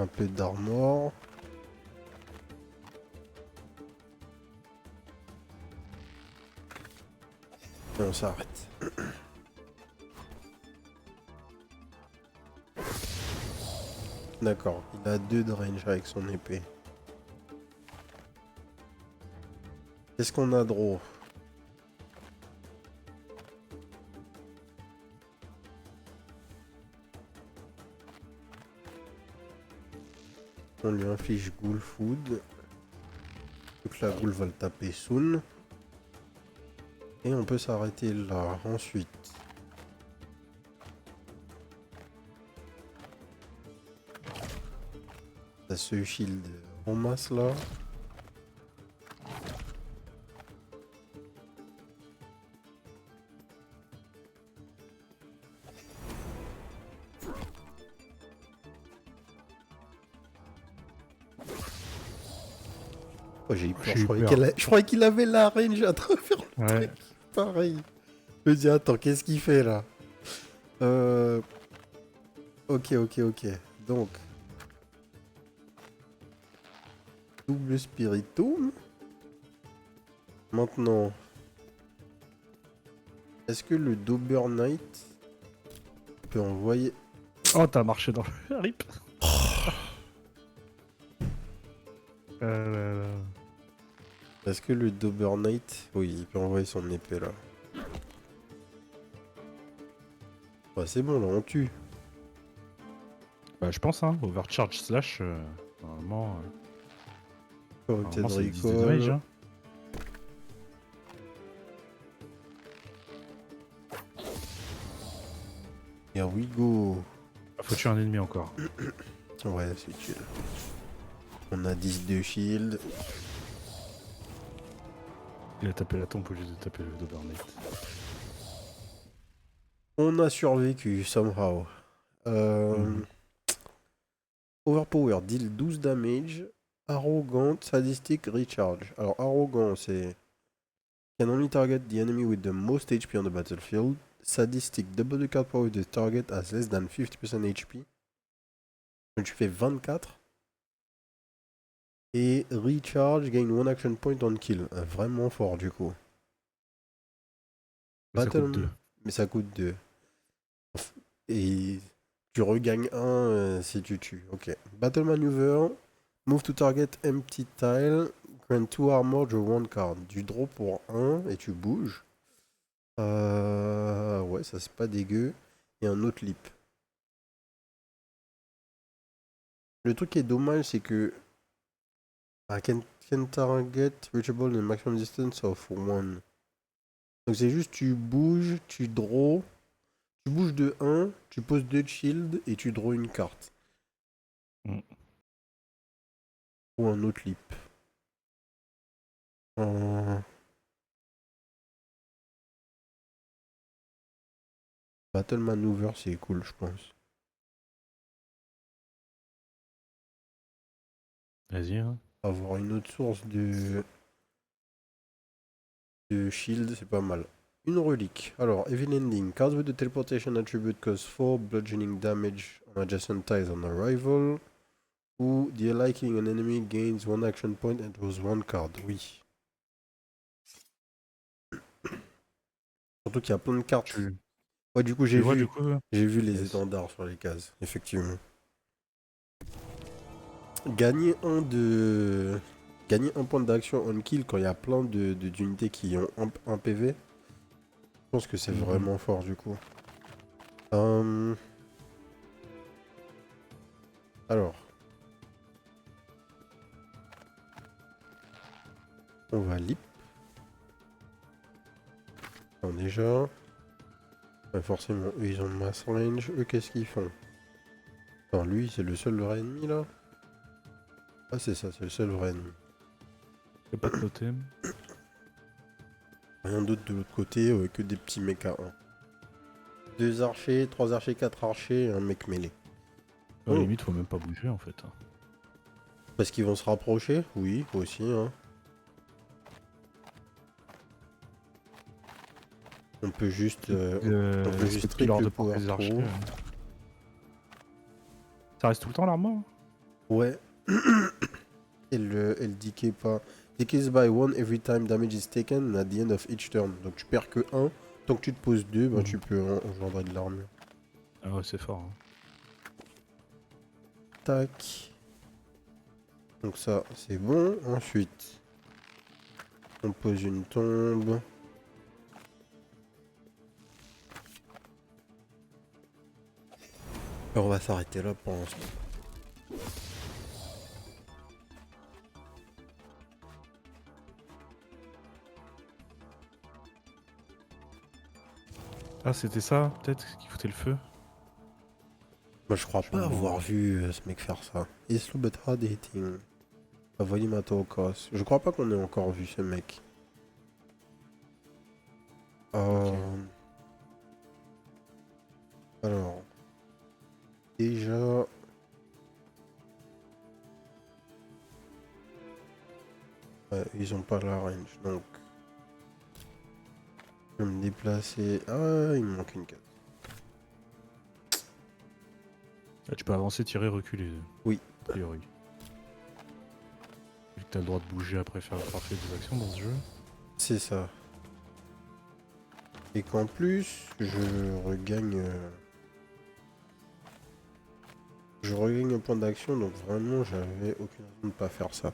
un peu d'armor. Et on s'arrête. D'accord, il a 2 de range avec son épée. Qu'est-ce qu'on a draw? On lui inflige Ghoul Food. Donc la Ghoul va le taper soon. Et on peut s'arrêter là. Ensuite. Ça se shield en masse là. Oh, j'ai eu peur. Je croyais qu'il avait la range à travers le truc. Pareil. Je me dis, attends, qu'est-ce qu'il fait là? Ok. Donc. Double Spiritomb. Maintenant. Est-ce que le Dober Knight peut envoyer... Oh, t'as marché dans le rip. Est-ce que le Dober Knight... Oui, il peut envoyer son épée là. Bah, c'est bon, là, on tue. Bah, je pense, hein. Overcharge slash. Normalement, Corrected c'est 10 de damage, recall. hein. Here we go. Ah, faut tuer un ennemi encore. Ouais, c'est chill. On a 10 de shield. Il a tapé la tombe au lieu de taper le Dobbernet. On a survécu, somehow. Overpower, deal 12 damage. Arrogant, sadistic, recharge. Alors, arrogant, c'est... Can only target the enemy with the most HP on the battlefield. Sadistic, double the card power with the target has less than 50% HP. Donc tu fais 24. Et recharge, gain one action point on kill. Vraiment fort du coup. Mais ça coûte 2. Mais ça coûte 2. Et tu regagnes 1 si tu tues. Ok. Battle maneuver. Move to target empty tile. Grant 2 armor, draw 1 card. Du draw pour 1 et tu bouges. Ouais, ça c'est pas dégueu. Et un autre leap. Le truc qui est dommage, c'est que. Can target reachable in maximum distance of 1. Donc c'est juste tu bouges, tu draw. Tu bouges de 1, tu poses 2 de shield et tu draw une carte. Ou un autre leap. Battle maneuver, c'est cool, je pense. Vas-y, hein. Avoir une autre source de shield, c'est pas mal. Une relique. Alors, Evil Ending. Cards with the teleportation attribute cause 4 bludgeoning damage on adjacent tiles on arrival. Ou the liking an enemy gains 1 action point and draws 1 card. Oui. Surtout qu'il y a plein de cartes. Ouais, du coup, j'ai vu. Du coup, J'ai vu les yes. étendards sur les cases, effectivement. Gagner un point d'action on kill quand il y a plein d'unités qui ont un PV. Je pense que c'est vraiment fort du coup. Alors. On va lip. Non, déjà. Ouais, forcément, eux ils ont mass range. Eux qu'est-ce qu'ils font? Non, lui c'est le seul vrai ennemi là. Ah c'est ça, c'est le seul vrai ennemi. Y'a pas de totem. Rien d'autre de l'autre côté que des petits mecs à 1. 2 archers, 3 archers, 4 archers et un mec mêlé. À la limite, faut même pas bouger en fait. Parce qu'ils vont se rapprocher? Oui, aussi. Hein. On peut juste triple power throw. Ça reste tout le temps l'armor? Ouais. elle decay pas. Decays by 1 every time damage is taken at the end of each turn. Donc tu perds que 1. Tant que tu te poses 2, bah, tu peux engendrer de l'armure. Ah ouais, c'est fort. Hein. Tac. Donc ça, c'est bon. Ensuite, on pose une tombe. Alors on va s'arrêter là pour l'instant. Ah, c'était ça, peut-être, qui foutait le feu? Moi, je crois pas avoir vu ce mec faire ça. Is slow but hard hitting. Avoid at all costs. Je crois pas qu'on ait encore vu ce mec. Alors. Déjà. Ouais, ils ont pas la range, donc. Je vais me déplacer. Ah, il me manque une carte. Ah, tu peux avancer, tirer, reculer. Oui. A priori. Vu que t'as le droit de bouger après faire des actions dans ce jeu. C'est ça. Et qu'en plus, je regagne un point d'action, donc vraiment, j'avais aucune raison de ne pas faire ça.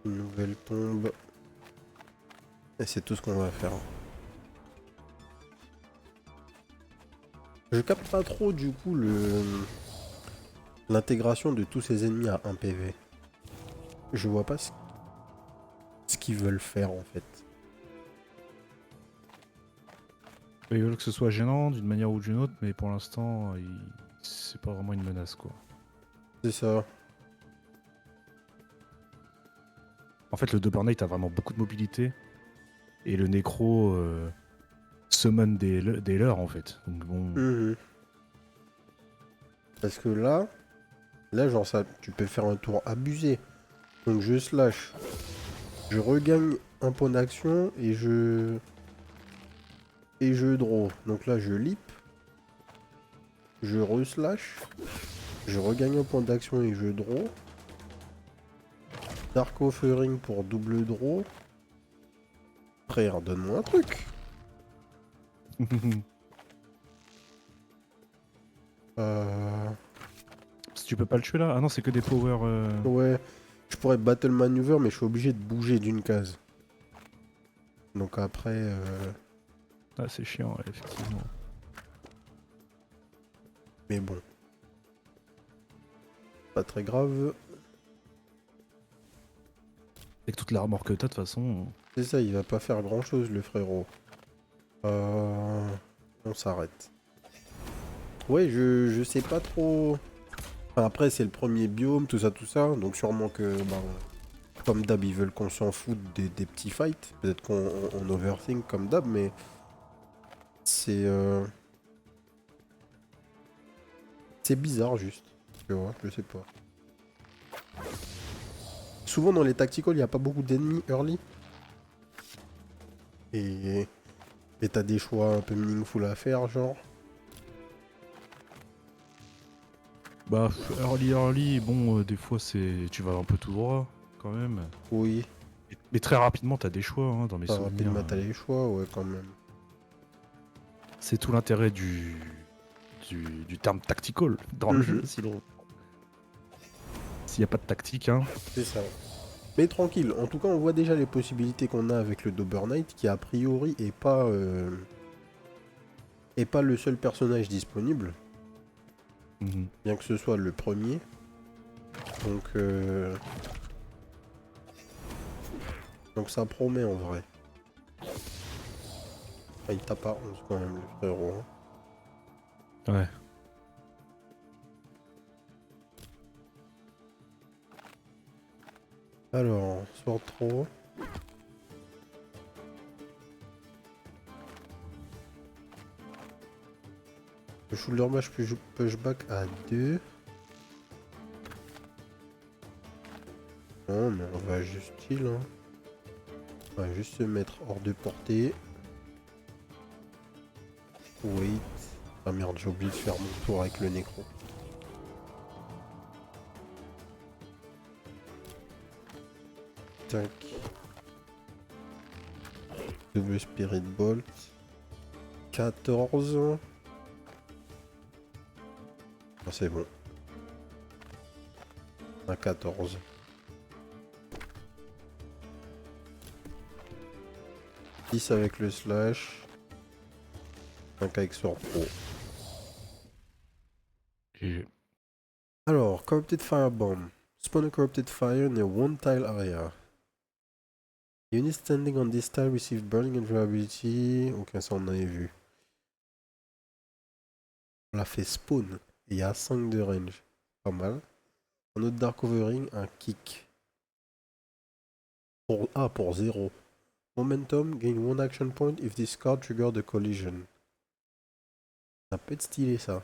Une nouvelle tombe. Et c'est tout ce qu'on va faire. Je capte pas trop du coup l'intégration de tous ces ennemis à 1 PV. Je vois pas ce qu'ils veulent faire en fait. Ils veulent que ce soit gênant d'une manière ou d'une autre, mais pour l'instant, c'est pas vraiment une menace quoi. C'est ça. En fait, le Double Knight a vraiment beaucoup de mobilité. Et le Necro summon des leurs en fait. Donc bon. Mhm. Parce que là genre ça, tu peux faire un tour abusé. Donc je slash. Je regagne un point d'action et je draw. Donc là je leap. Je reslash. Je regagne un point d'action et je draw. Dark Offering pour double draw. Frère, donne-moi un truc. Si tu peux pas le tuer là. Ah non, c'est que des power. Ouais, je pourrais battle maneuver, mais je suis obligé de bouger d'une case. Donc après... Ah, c'est chiant, ouais, effectivement. Mais bon. Pas très grave. Et que toute l'armor que t'as de toute façon. C'est ça, il va pas faire grand chose le frérot. On s'arrête. Ouais, je sais pas trop... Enfin, après, c'est le premier biome, tout ça. Donc sûrement que, ben, comme d'hab, ils veulent qu'on s'en foute des petits fights. Peut-être qu'on overthink comme d'hab, mais... C'est bizarre juste. Tu vois, je sais pas. Souvent dans les tacticals, il n'y a pas beaucoup d'ennemis early. Et t'as des choix un peu meaningful à faire, genre. Bah, early, bon, des fois c'est. Tu vas un peu tout droit, quand même. Oui, Mais très rapidement, t'as des choix, hein, dans mes pas souvenirs. rapidement t'as les choix, ouais, quand même. C'est tout l'intérêt du terme tactical dans le jeu, sinon. S'il n'y a pas de tactique, hein. C'est ça. Mais tranquille, en tout cas, on voit déjà les possibilités qu'on a avec le Dober Knight, qui a priori est pas le seul personnage disponible, Mhm. bien que ce soit le premier. Donc ça promet en vrai. Ah, il tape à 11 quand même, le frérot. Hein. Ouais. Alors, Sword Throw. Le shoulder match pushback à 2. Non, mais on va juste heal. Hein. On va juste se mettre hors de portée. Wait. Ah merde, j'ai oublié de faire mon tour avec le nécro. Tac. Double Spirit Bolt. 14. Ah, c'est bon. Un 14. Avec le slash. 5 avec Sword Pro. Et... Alors, Corrupted Firebomb. Spawn a Corrupted Fire in a one tile area. Unit standing on this tile receive burning and durability. Ok, ça on avait vu. On l'a fait spawn. Et il y a 5 de range. Pas mal. Un autre Dark Overing, un kick. Pour 0. Momentum, gain 1 action point if this card trigger the collision. Ça peut être stylé ça.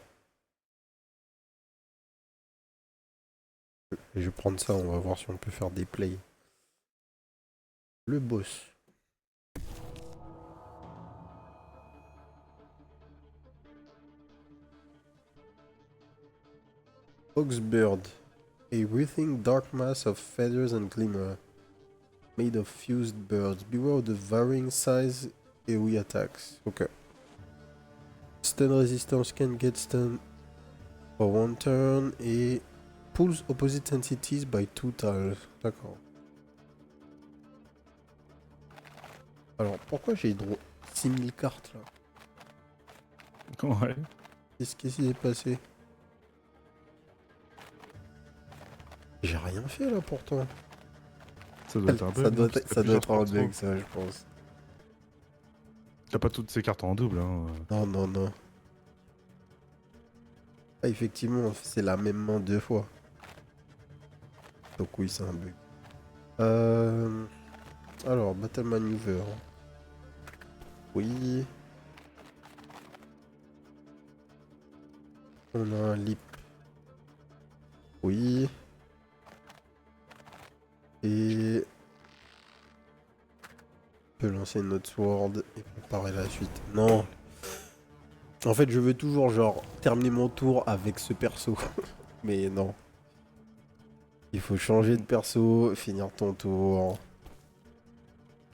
Je vais prendre ça, on va voir si on peut faire des plays. Le boss. Oxbird. A writhing dark mass of feathers and glimmer. Made of fused birds. Beware of the varying size AoE attacks. Ok. Stun resistance can get stun for 1 turn et pulls opposite entities by 2 tiles. D'accord. Alors, pourquoi j'ai draw 6000 cartes là? Ouais. Qu'est-ce qui s'est passé? J'ai rien fait là pourtant. Ça doit être un Ça bug, non? doit, Parce que t'as ça doit plusieurs être un persos. bug, ça, je pense. T'as pas toutes ces cartes en double, hein. Non, non, non. Ah, effectivement, c'est la même main 2 fois. Donc oui, c'est un bug. Alors, Battle Maneuver. Oui. On a un Leap. Oui. Et... On peut lancer notre Sword et préparer la suite. Non. En fait, je veux toujours, genre, terminer mon tour avec ce perso. Mais non. Il faut changer de perso, finir ton tour.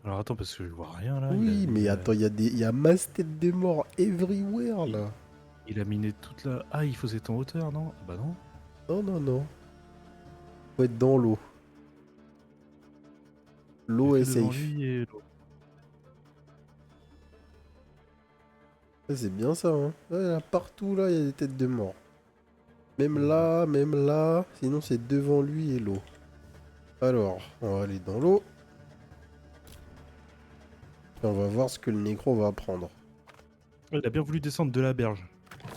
Alors attends, parce que je vois rien là. Oui, mais attends, il y a masse tête de mort everywhere, il- là. il a miné toute la. Ah, il faisait en hauteur, non? Ah bah non. Non, non, non. Faut être dans l'eau. Il L'eau a est que devant safe. lui et l'autre. Ça, c'est bien ça, hein. Ouais, là, partout, là, il y a des têtes de mort. Même là, même là. Sinon, c'est devant lui et l'eau. Alors, on va aller dans l'eau. Et on va voir ce que le nécro va prendre. Il a bien voulu descendre de la berge.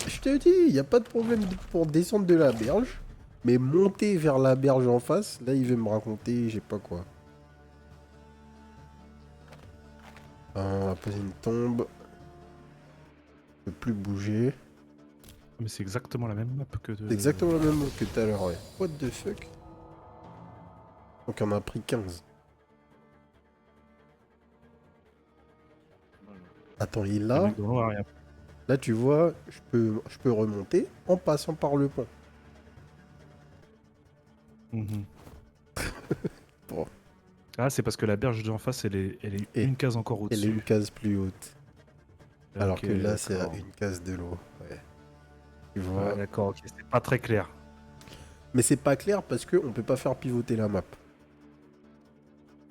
Je te dis, il n'y a pas de problème pour descendre de la berge. Mais monter vers la berge en face, là, il veut me raconter, je sais pas quoi. On va poser une tombe. Je peux plus bouger. Mais c'est exactement la même map que C'est de. exactement le même que tout à l'heure, ouais. What the fuck? Donc on a pris 15. Attends, et Le là, mec dans l'eau a rien. là tu vois, je peux remonter en passant par le pont. Mhm. Bon. Ah, c'est parce que la berge d'en face, elle est Et une case encore elle est une au-dessus. case plus haute. Alors Ok, que là, c'est à d'accord. une case de l'eau. Ouais. Tu Ouais, vois. d'accord, ok, c'est pas très clair. Mais c'est pas clair parce qu'on peut pas faire pivoter la map.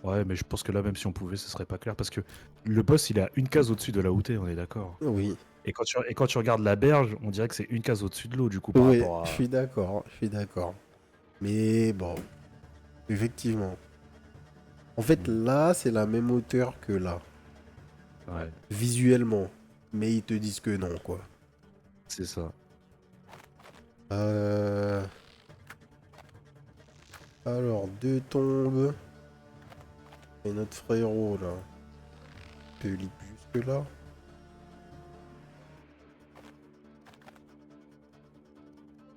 Ouais, mais je pense que là, même si on pouvait, ce serait pas clair parce que le boss, il est à une case au-dessus de là où t'es, on est d'accord. Oui. Et quand tu regardes la berge, on dirait que c'est une case au-dessus de l'eau, du coup, par Oui, rapport je à. suis d'accord. Je suis d'accord. Mais bon, effectivement. En fait, Hmm. là, c'est la même hauteur que là. Ouais, Visuellement. Mais ils te disent que non, quoi. c'est ça. Euh... Alors, 2 tombes. Et notre frérot, là. Il peut leap jusque là.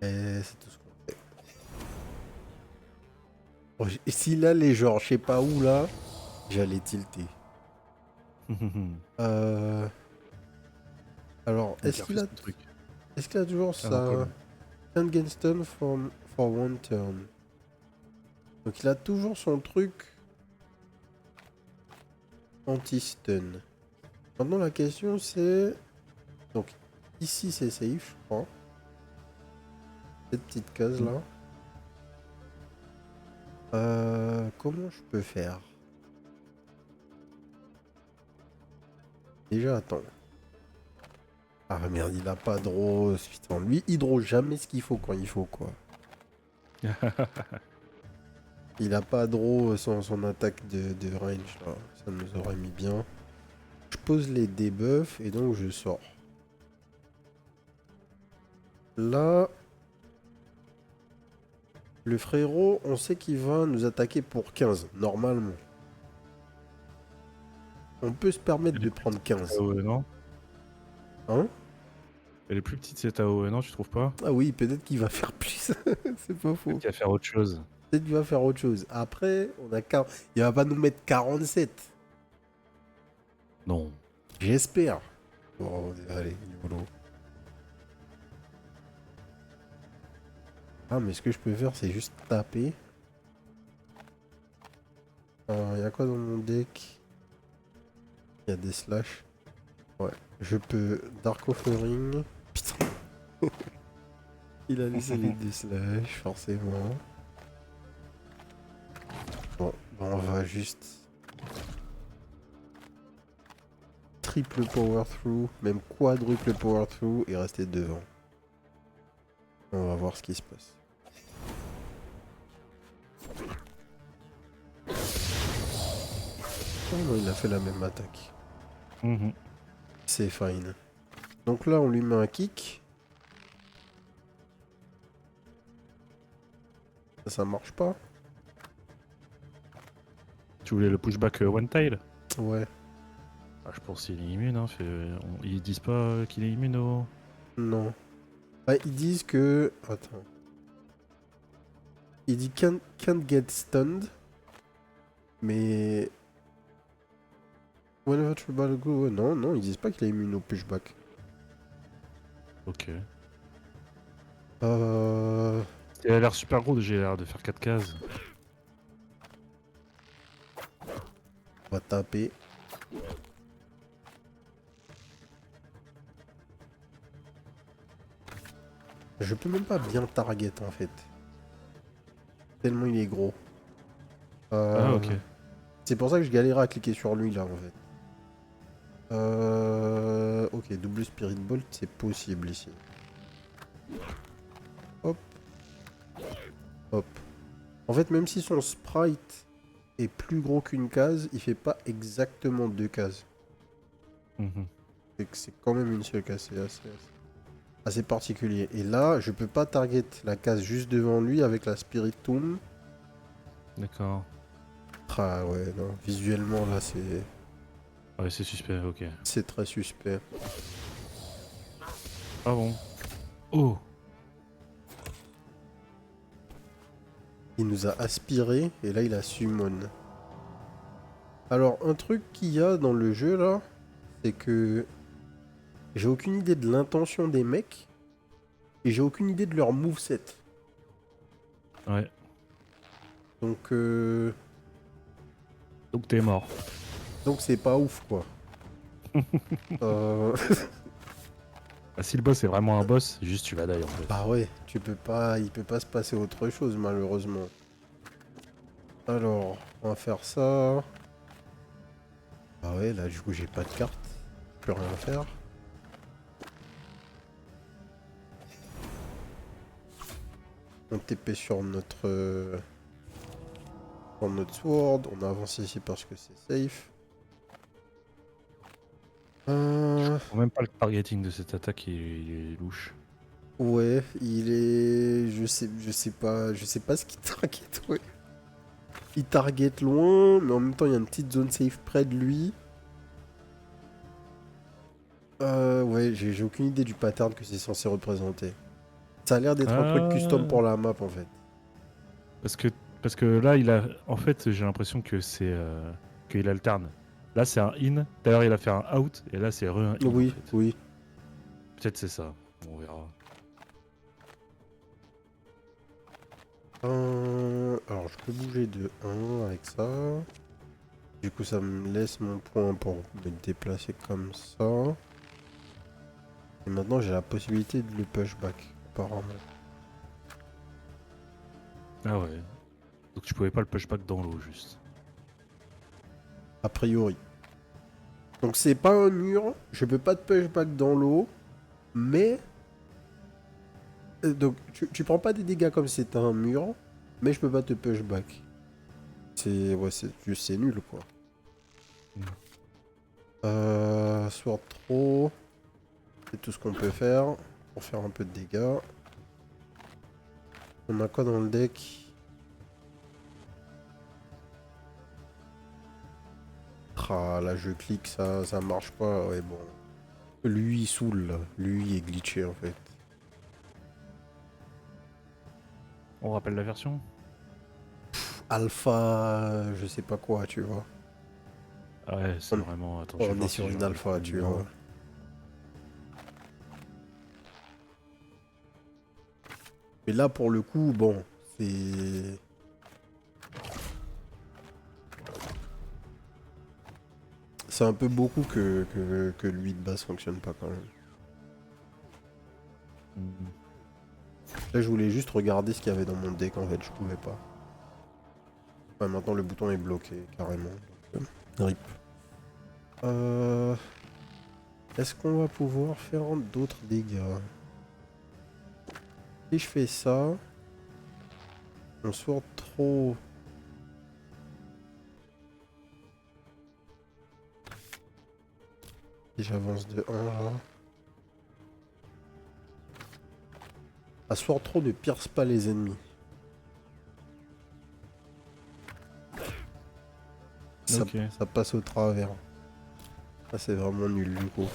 Et c'est tout ce qu'on fait. Bon, et si là, les genres, je sais pas où, là, j'allais tilter. Euh... Alors, Donc, il refait son truc. est-ce qu'il a toujours Ah non, pas ça? lui. Turn Genston for one turn. Donc, il a toujours son truc anti-stun. Maintenant, la question, c'est... Donc, ici, c'est safe, je crois. Cette petite case-là. Comment je peux faire? Déjà, attends. Ah merde, il a pas de rose. Putain, lui, il draw jamais ce qu'il faut quand il faut, quoi. Il a pas de rose son attaque de range, là. Ça nous aurait mis bien. Je pose les debuffs et donc je sors. Là, le frérot, on sait qu'il va nous attaquer pour 15, normalement. On peut se permettre Elle de est plus prendre petite, cette 15. AOE, non? Hein? Elle est plus petite, cette AOE, non, tu trouves pas? Ah oui, peut-être qu'il va faire plus. C'est pas Peut-être faux. qu'il va faire autre chose. Peut-être qu'il va faire autre chose. Après, il va pas nous mettre 47. Non. J'espère. Bon, allez, YOLO. Ah, mais ce que je peux faire, c'est juste taper. Il y a quoi dans mon deck? Il y a des slash. Ouais. Je peux Dark Offering. Putain. Il a laissé les deux slash, forcément. Bon, on va juste... triple power through, même quadruple power through et rester devant. On va voir ce qui se passe. Oh non, il a fait la même attaque. C'est fine. Donc là, on lui met un kick. Ça marche pas. Tu voulais le pushback one tail? Ouais. Ah, je pense qu'il est immune, hein. Ils disent pas qu'il est immune au... Non. Bah, ils disent que... Attends. Il dit can't get stunned. Mais... Whenever tribal go... Non, non, ils disent pas qu'il est immune au pushback. Ok. Il a l'air super gros, j'ai l'air de faire 4 cases. On va taper. Je peux même pas bien target en fait. Tellement il est gros. Ah ok. C'est pour ça que je galérais à cliquer sur lui là en fait. Ok, double Spirit Bolt, c'est possible ici. Hop. Hop. En fait, même si son sprite est plus gros qu'une case, il fait pas exactement 2 cases. C'est quand même une seule case, c'est assez particulier. Et là, je peux pas target la case juste devant lui avec la Spirit Tomb. D'accord. Ah ouais, non, visuellement là c'est... Ouais, c'est suspect, ok. C'est très suspect. Ah bon. Oh. Il nous a aspiré et là il a summon. Alors un truc qu'il y a dans le jeu là, c'est que j'ai aucune idée de l'intention des mecs et j'ai aucune idée de leur moveset. Ouais. Donc Donc t'es mort. donc c'est pas ouf quoi. Bah, si le boss est vraiment un boss, juste tu vas die en fait. Bah ouais, il peut pas se passer autre chose malheureusement. Alors, on va faire ça. Ah ouais, là du coup j'ai pas de carte. Je peux rien faire. On TP sur notre sword. On avance ici parce que c'est safe. Même pas le targeting de cette attaque, il est louche. Ouais, il est... je sais pas ce qu'il target, ouais. Il target loin, mais en même temps il y a une petite zone safe près de lui. Ouais, j'ai aucune idée du pattern que c'est censé représenter. Ça a l'air d'être un truc custom pour la map en fait. Parce que là, il a... En fait, j'ai l'impression que c'est... qu'il alterne. Là, c'est un in. D'ailleurs, il a fait un out. Et là, c'est un in. Oui, en fait. oui. Peut-être c'est ça. On verra. Alors, je peux bouger de 1 avec ça. Du coup, ça me laisse mon point pour me déplacer comme ça. Et maintenant, j'ai la possibilité de le pushback, apparemment. Ah ouais. Donc tu pouvais pas le pushback dans l'eau, juste. A priori. Donc, c'est pas un mur. Je peux pas te pushback dans l'eau. Mais... donc, tu prends pas des dégâts comme si c'était un mur. Mais je peux pas te pushback. C'est... Ouais, c'est nul, quoi. Sword throw. C'est tout ce qu'on peut faire pour faire un peu de dégâts. On a quoi dans le deck? Ah là je clique, ça marche pas, ouais bon. Lui il saoule là, lui il est glitché en fait. On rappelle la version? Alpha, je sais pas quoi, tu vois. Ah ouais, c'est vraiment... Attends, On est sur une alpha, tu vois. Mais là pour le coup, bon, c'est... C'est un peu beaucoup que lui de base fonctionne pas quand même. Là je voulais juste regarder ce qu'il y avait dans mon deck en fait, je pouvais pas. Ouais, maintenant le bouton est bloqué carrément. RIP. Est-ce qu'on va pouvoir faire d'autres dégâts? Si je fais ça, on sort trop. Si j'avance de 1 là. À soir trop ne pierce pas les ennemis. Ça, Ok. ça passe au travers. Ça c'est vraiment nul du coup.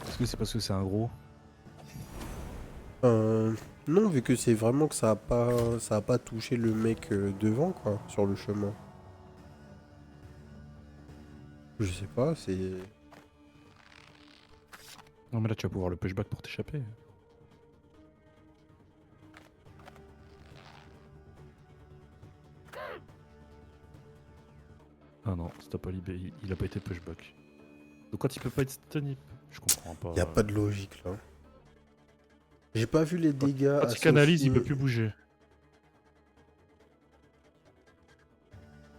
Est-ce que c'est parce que c'est un gros? Non, vu que c'est vraiment que ça a pas touché le mec devant quoi, sur le chemin. Je sais pas, c'est... Non, mais là, tu vas pouvoir le pushback pour t'échapper. Ah non, stop Alibé, il a pas été pushback. Donc quand il peut pas être stun, je comprends pas. Y a pas de logique là. J'ai pas vu les dégâts à Quand il canalise, il peut Sophie. plus bouger.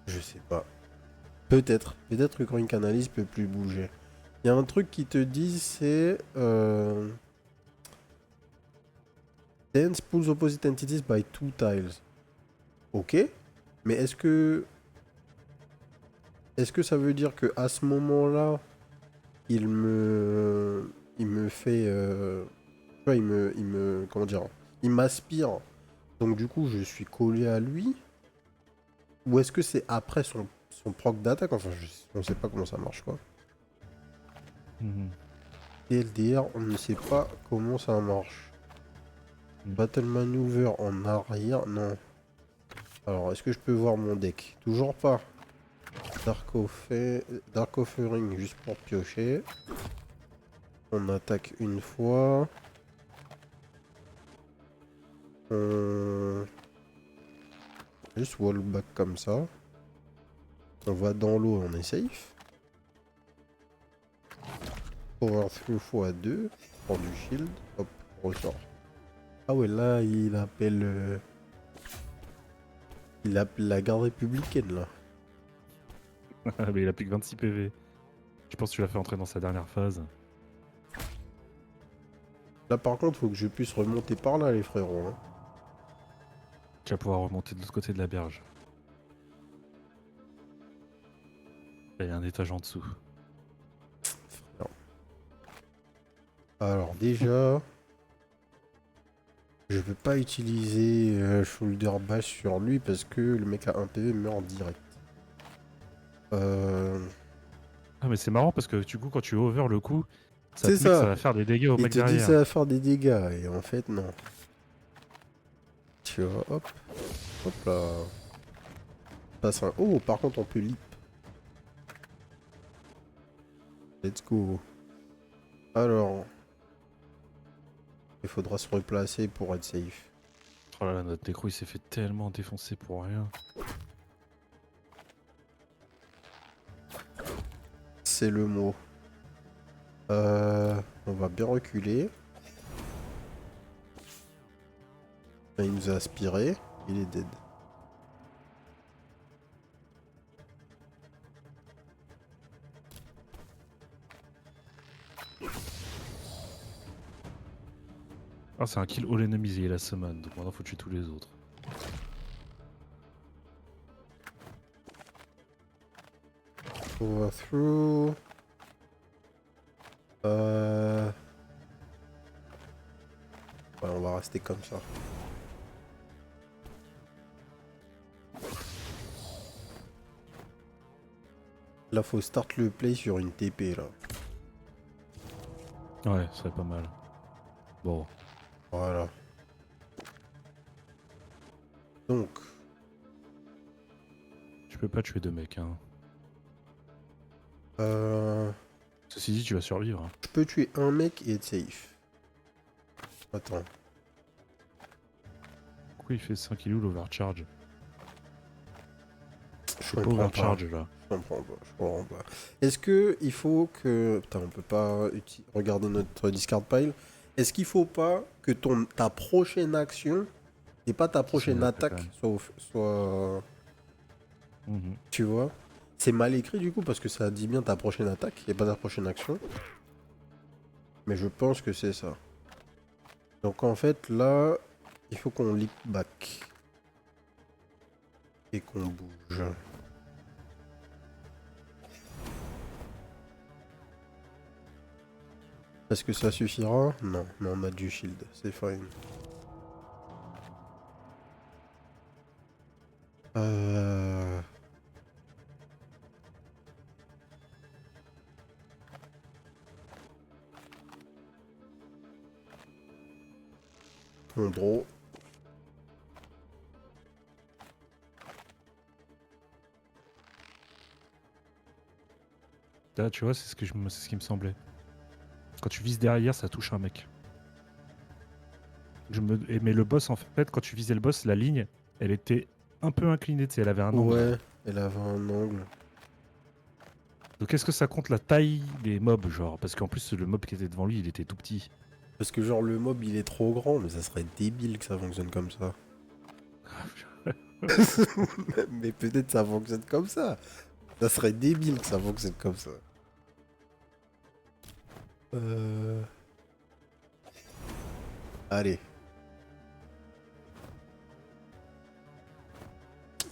Je sais pas. Peut-être. Peut-être que quand il canalise, il peut plus bouger. Il y a un truc qui te dit, c'est... Dance pulls opposite entities by 2 tiles. Ok. Mais est-ce que... Est-ce que ça veut dire que à ce moment-là, il me fait... tu vois, comment dire? Il m'aspire. Donc du coup, je suis collé à lui. Ou est-ce que c'est après son proc d'attaque? Enfin, on sait pas comment ça marche, quoi. Mhm. TLDR, on ne sait pas comment ça marche. Battle Maneuver en arrière, non. Alors, est-ce que je peux voir mon deck? Toujours pas. Dark Offering, juste pour piocher. On attaque une fois. On... Juste wallback comme ça. On va dans l'eau, on est safe. Power through x2. Prend du shield. Hop, ressort. Ah ouais, là, il appelle... Il appelle la garde républicaine, là. Mais il a plus que 26 PV. Je pense que tu l'as fait entrer dans sa dernière phase. Là, par contre, faut que je puisse remonter par là, les frérots. Hein. Tu vas pouvoir remonter de l'autre côté de la berge. Là, il y a un étage en dessous. Alors, déjà... Je peux pas utiliser Shoulder Bash sur lui parce que le mec a 1 PV meurt en direct. Ah, mais c'est marrant parce que du coup, quand tu over le coup, ça C'est te met que ça ça. va faire des dégâts au Il mec te dit ça derrière. va faire des dégâts et en fait non. Tu vois, hop. Hop là. Passe un... Oh, par contre on peut leap. Let's go. Alors. Il faudra se replacer pour être safe. Oh là là, notre décro il s'est fait tellement défoncer pour rien. C'est le mot. On va bien reculer. Là, il nous a aspiré. Il est dead. Ah, c'est un kill all enemies et il a summon, donc maintenant faut tuer tous les autres. Overthrow. Ouais, on va rester comme ça. Là, faut start le play sur une TP, là. Ouais, ce serait pas mal. Bon. Voilà. Donc, Tu peux pas tuer deux mecs, hein. euh, Ceci dit, tu vas survivre. Hein. je peux tuer un mec et être safe. Attends. Pourquoi il fait 5 kills l'overcharge? Je Pas comprends pas. overcharge là. Je comprends pas. Je comprends pas. Est-ce que il faut que... Putain, on peut pas regarder notre discard pile. Est-ce qu'il faut pas que ta prochaine action et pas ta Ça soit prochaine une attaque, attaque soit... Mhm. Tu vois? C'est mal écrit du coup parce que ça dit bien ta prochaine attaque et pas ta prochaine action. Mais je pense que c'est ça. Donc en fait là, il faut qu'on leap back. Et qu'on bouge. Est-ce que ça suffira? Non, mais on a du shield, c'est fine. On draw. Là, tu vois, c'est ce qui me semblait. Quand tu vises derrière, ça touche un mec. Mais le boss, en fait, quand tu visais le boss, la ligne, elle était un peu inclinée, tu sais, elle avait un angle. Ouais, elle avait un angle. Donc est-ce que ça compte la taille des mobs, genre? Parce qu'en plus, le mob qui était devant lui, il était tout petit. Parce que genre le mob il est trop grand, mais ça serait débile que ça fonctionne comme ça. Mais peut-être ça fonctionne comme ça. Ça serait débile que ça fonctionne comme ça. Allez.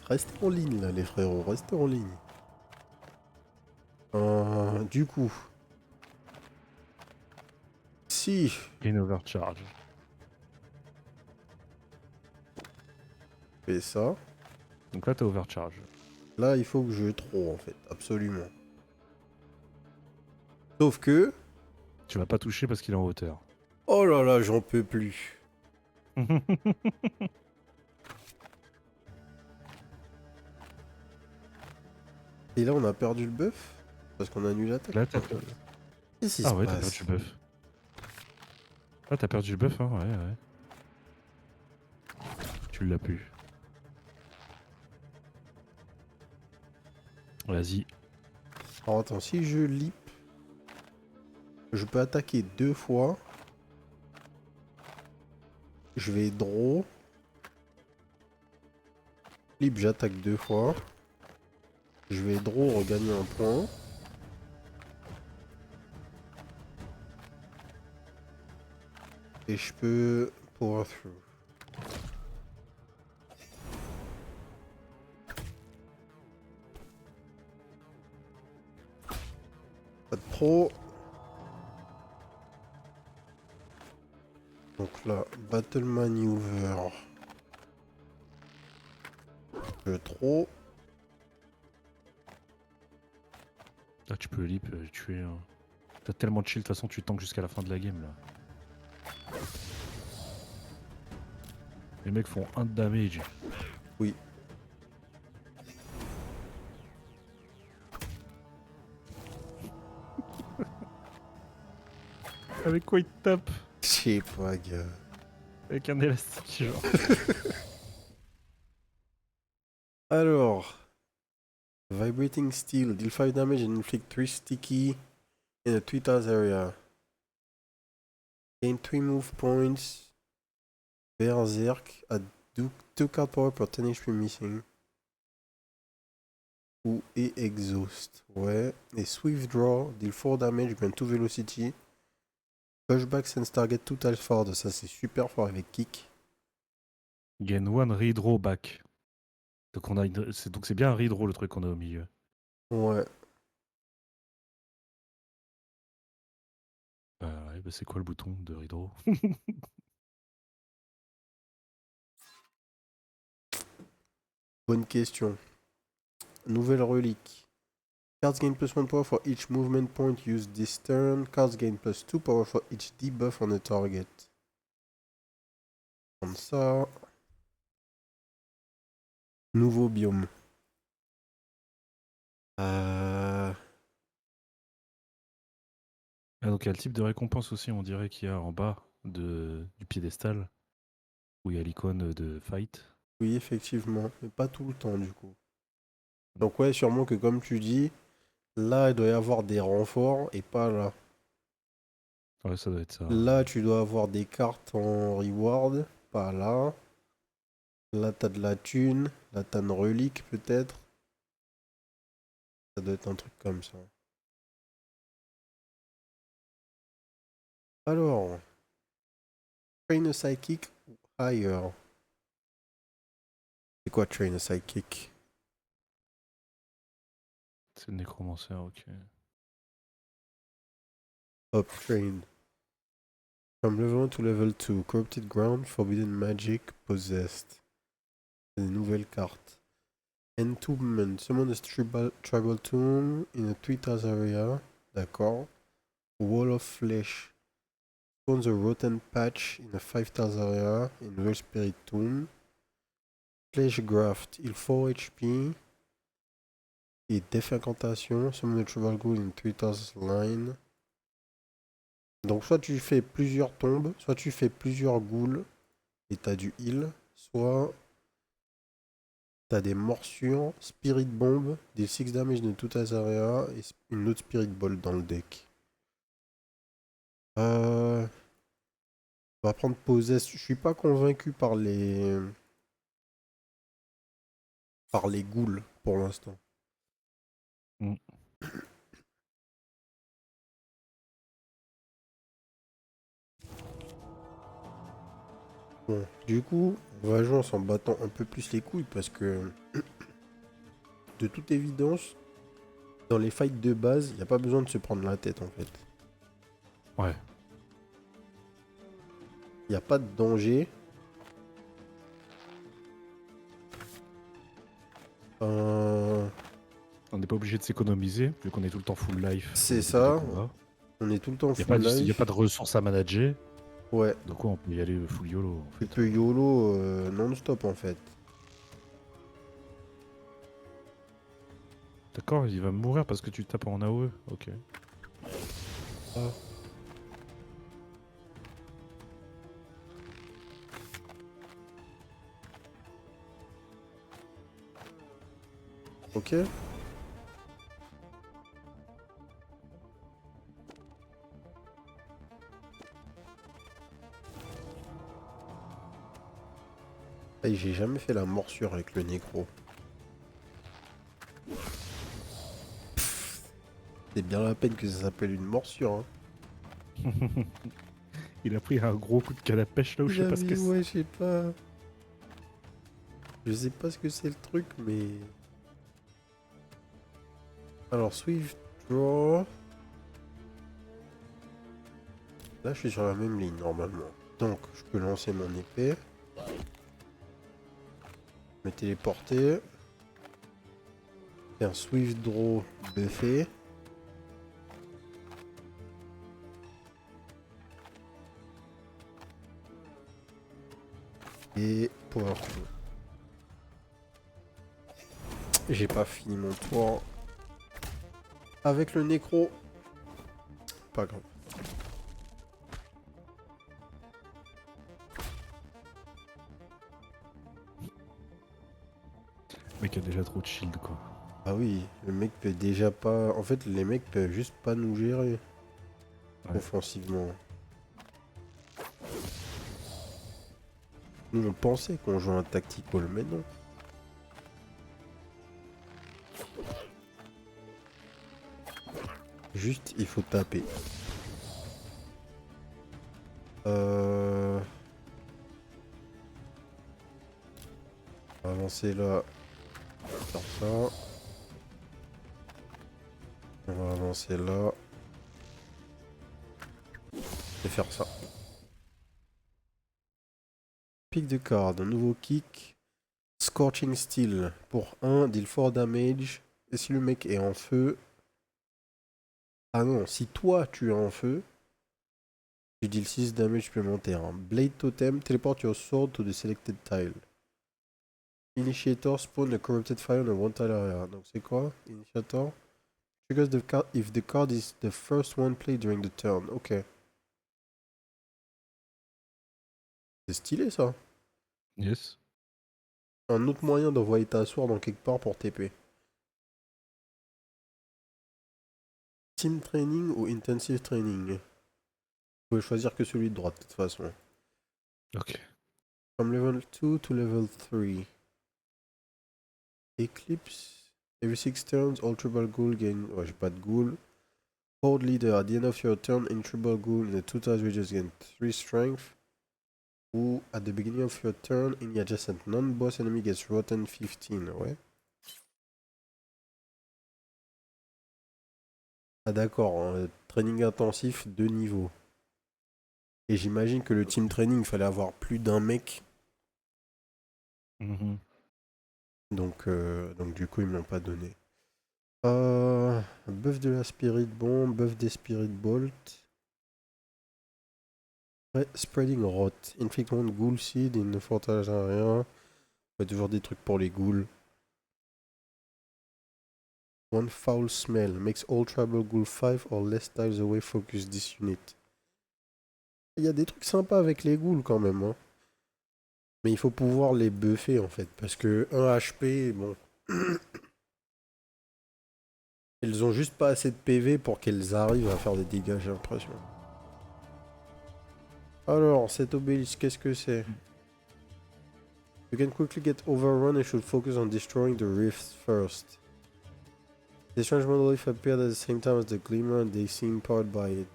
Restez en ligne là les frérots, restez en ligne. Du coup. Si Il y a une overcharge. je fais ça, Donc là, t'as overcharge. là il faut que je trop en fait, absolument. Sauf que... Tu vas pas toucher parce qu'il est en hauteur. Oh là là, j'en peux plus. Et là on a perdu le buff parce qu'on a annulé l'attaque. Là, t'as... Qu'est-ce qui Ah se ouais, t'as perdu passe? le buff. Là, t'as perdu le buff, hein, ouais, ouais. Tu l'as plus. Vas-y. Alors attends, si je leap, je peux attaquer 2 fois. Je vais draw. Leap, j'attaque 2 fois. Je vais draw, regagner un point. Et je peux power through. Pas de pro. Donc là, battle maneuver. Je trop. Là, tu peux leap, tuer. T'as tellement de shield, de toute façon, tu tankes jusqu'à la fin de la game, là. Les mecs font 1 de damage. Oui. Avec quoi il te tape? Je sais pas, gars. Avec un élastique, genre. Alors. Vibrating steel. Deal 5 damage and inflict 3 sticky in a 3 tiles area. Gain 3 move points. Berserk. Add 2 card power per 10 HP missing. Ou et exhaust. Ouais. Et swift draw. Deal 4 damage. Gain 2 velocity. Pushback sense target 2 tiles forward. Ça c'est super fort avec kick. Gain 1 redraw back. Donc c'est bien un redraw le truc qu'on a au milieu. Ouais. Ouais, bah c'est quoi le bouton de redraw? Bonne question. Nouvelle relique. Cards gain plus 1 power for each movement point used this turn. Cards gain plus 2 power for each debuff on a target. Comme ça. Nouveau biome. Ah, donc il y a le type de récompense aussi, on dirait qu'il y a en bas du piédestal, où il y a l'icône de fight. Oui, effectivement. Mais pas tout le temps, du coup. Donc ouais, sûrement que comme tu dis, là, il doit y avoir des renforts et pas là. Ouais, ça doit être ça. Là, tu dois avoir des cartes en reward. Pas là. Là, t'as de la thune. Là, t'as une relique, peut-être. Ça doit être un truc comme ça. Alors, train a psychic ou higher? C'est quoi train a psychic? C'est le nécromancer, ok. Up trained. From level 1 to level 2. Corrupted ground, forbidden magic, possessed. C'est des nouvelles cartes. Entombment. Summon a tribal tomb in a 3000 area. D'accord. Wall of flesh. Spawn the rotten patch in a 5000 area in Real Spirit tomb. Flesh graft. Heal 4 HP. Et Death Incantation. Summon a tribal ghoul in 3000 line. Donc soit tu fais plusieurs tombes, soit tu fais plusieurs ghouls et t'as du heal, soit t'as des morsures, Spirit Bomb, des 6 damage de tout area et une autre Spirit Ball dans le deck. On va prendre Possess. Je suis pas convaincu par les ghouls pour l'instant. Mm. Bon, du coup, on va jouer en s'en battant un peu plus les couilles parce que, de toute évidence, dans les fights de base, il n'y a pas besoin de se prendre la tête en fait. Ouais. Il n'y a pas de danger. On n'est pas obligé de s'économiser, vu qu'on est tout le temps full life. C'est ça. On est tout le temps full life. Il n'y a pas de ressources à manager. Ouais. Donc on peut y aller full YOLO en fait. Tu peux YOLO non-stop en fait. D'accord, il va mourir parce que tu tapes en AOE. Ok. Ah. Ok. Hey, j'ai jamais fait la morsure avec le nécro. C'est bien la peine que ça s'appelle une morsure. Hein. Il a pris un gros coup de canne à pêche là où je sais pas ce que c'est. Ouais, je sais pas. Je sais pas ce que c'est le truc, mais. Alors, Swift Draw. Là, je suis sur la même ligne normalement. Donc, je peux lancer mon épée. Me téléporter. Un Swift Draw buffé. Et Powerful. J'ai pas fini mon tour avec le nécro. Pas grave. Le mec a déjà trop de shield quoi. Ah oui, le mec peut déjà pas... En fait, les mecs peuvent juste pas nous gérer. Ouais. Offensivement. Nous, on pensait qu'on jouait un tactical, mais non. Juste, il faut taper. On va avancer là. Faire ça. On va avancer là. Et faire ça. Pick de card, un nouveau kick. Scorching Steel. Pour 1, deal 4 damage. Et si le mec est en feu... Ah non, si toi tu es en feu, tu deal 6 damage supplémentaire. Blade Totem, teleport your sword to the selected tile. Initiator, spawn a corrupted fire on a one tile area. Donc c'est quoi? Initiator. Triggers the card if the card is the first one played during the turn. Ok. C'est stylé ça. Yes. Un autre moyen d'envoyer ta sword dans quelque part pour TP. Team Training ou Intensive Training? Vous pouvez choisir que celui de droite de toute façon. Ok. From level 2 to level 3. Eclipse. Every 6 turns, all tribal ghoul gain. Ouais, j'ai pas de ghoul. Horde leader, at the end of your turn, in tribal ghoul, in the 2 times regions gain 3 strength. Ou at the beginning of your turn, in the adjacent non-boss enemy gets rotten 15. Ouais. Ah d'accord, hein, training intensif, 2 niveaux. Et j'imagine que le team training, il fallait avoir plus d'un mec. Donc du coup, ils me l'ont pas donné. Buff de la Spirit Bomb, buff des Spirit Bolt. Ouais, Spreading Rot. Inflicting Ghoul Seed in the Fortage Area. Ouais, toujours des trucs pour les ghouls. One Foul Smell. Makes all tribal ghoul 5 or less tiles away focus this unit. Il y a des trucs sympas avec les ghouls quand même. Hein. Mais il faut pouvoir les buffer en fait. Parce que 1 HP, bon. Elles ont juste pas assez de PV pour qu'elles arrivent à faire des dégâts, j'ai l'impression. Alors, cet obélisque, qu'est-ce que c'est? You can quickly get overrun and should focus on destroying the rifts first. The strange monolith appeared at the same time as the glimmer and they seem powered by it.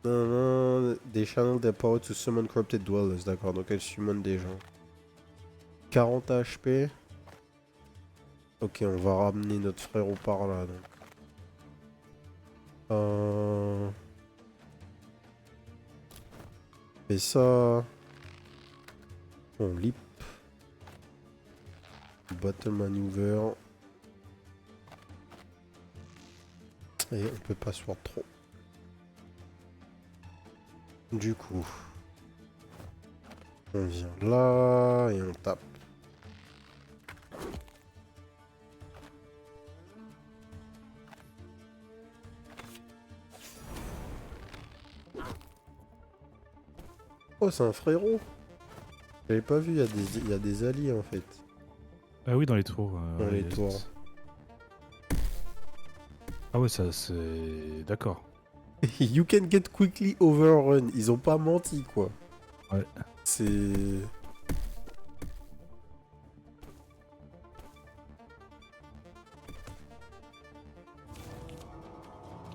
Non, they channel their power to summon corrupted dwellers, d'accord, donc elles summon des gens. 40 HP. Ok, on va ramener notre frérot par là, donc. Et ça... On leap. Battle maneuver. Et on peut pas se voir trop. Du coup... On vient là et on tape. Oh, c'est un frérot. J'avais pas vu, il y a des alliés en fait. Ah oui, dans les tours. Dans les tours. Ah ouais, ça c'est... D'accord. You can get quickly overrun. Ils ont pas menti quoi. Ouais. C'est...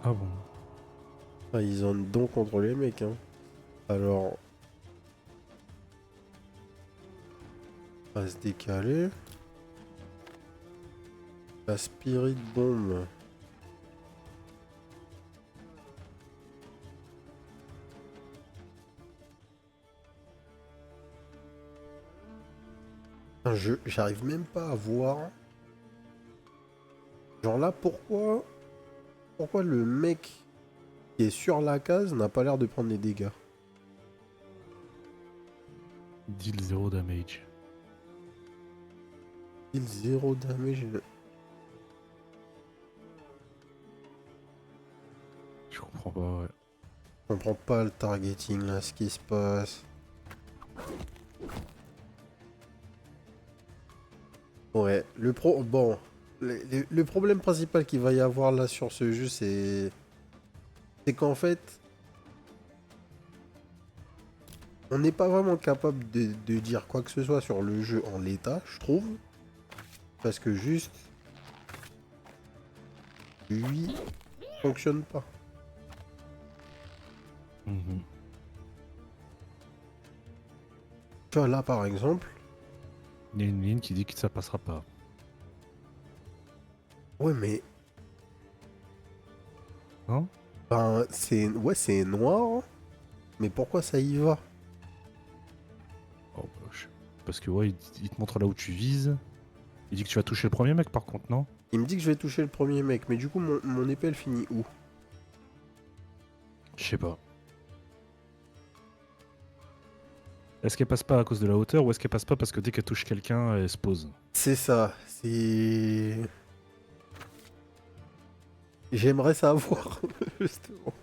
Ah bon. Ah, ils ont don contre les mecs hein. Alors... On va se décaler. La Spirit Bomb. J'arrive même pas à voir. Genre là, pourquoi le mec qui est sur la case n'a pas l'air de prendre des dégâts? Deal 0 damage. Deal 0 damage. Je comprends pas, ouais. Je comprends pas le targeting là, ce qui se passe. Ouais, le problème principal qu'il va y avoir là sur ce jeu, c'est qu'en fait, on n'est pas vraiment capable de dire quoi que ce soit sur le jeu en l'état, je trouve. Parce que juste, lui, fonctionne pas. Tu vois, là par exemple. Il y a une ligne qui dit que ça passera pas. Ouais, mais. Non? Ben, c'est. Ouais, c'est noir. Mais pourquoi ça y va? Oh, bah, parce que ouais, il te montre là où tu vises. Il dit que tu vas toucher le premier mec par contre, non? Il me dit que je vais toucher le premier mec, mais du coup, mon épée elle finit où? Je sais pas. Est-ce qu'elle passe pas à cause de la hauteur ou est-ce qu'elle passe pas parce que dès qu'elle touche quelqu'un, elle se pose? C'est ça, c'est... J'aimerais savoir, justement.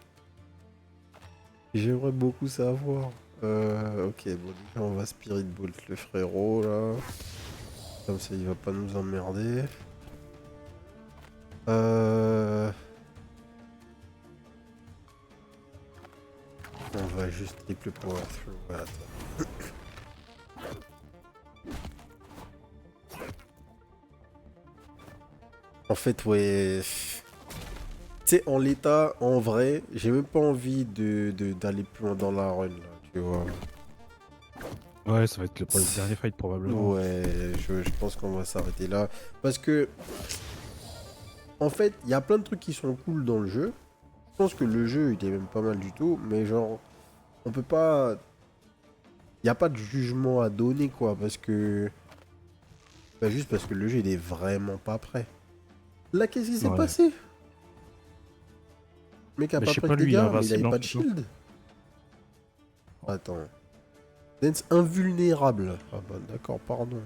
J'aimerais beaucoup savoir. Ok, bon, déjà on va Spirit Bolt le frérot, là. Comme ça, il va pas nous emmerder. On va juste triple power through. Ouais, attends. En fait, ouais. Tu sais, en l'état, en vrai, j'ai même pas envie d'aller plus loin dans la run, là, tu vois. Ouais, ça va être le dernier fight probablement. Ouais, je pense qu'on va s'arrêter là. Parce que, en fait, il y a plein de trucs qui sont cool dans le jeu. Je pense que le jeu, il est même pas mal du tout. Mais genre, on peut pas... Il n'y a pas de jugement à donner, quoi. Parce que... Bah, juste parce que le jeu, il est vraiment pas prêt. Là, qu'est-ce qui s'est Ouais. passé? Le mec a Mais je pas sais pris de pas, lui, il est dégâts, mais il avait invincible en pas de fait, non? shield. Attends. Dance invulnérable. Ah bah d'accord, pardon.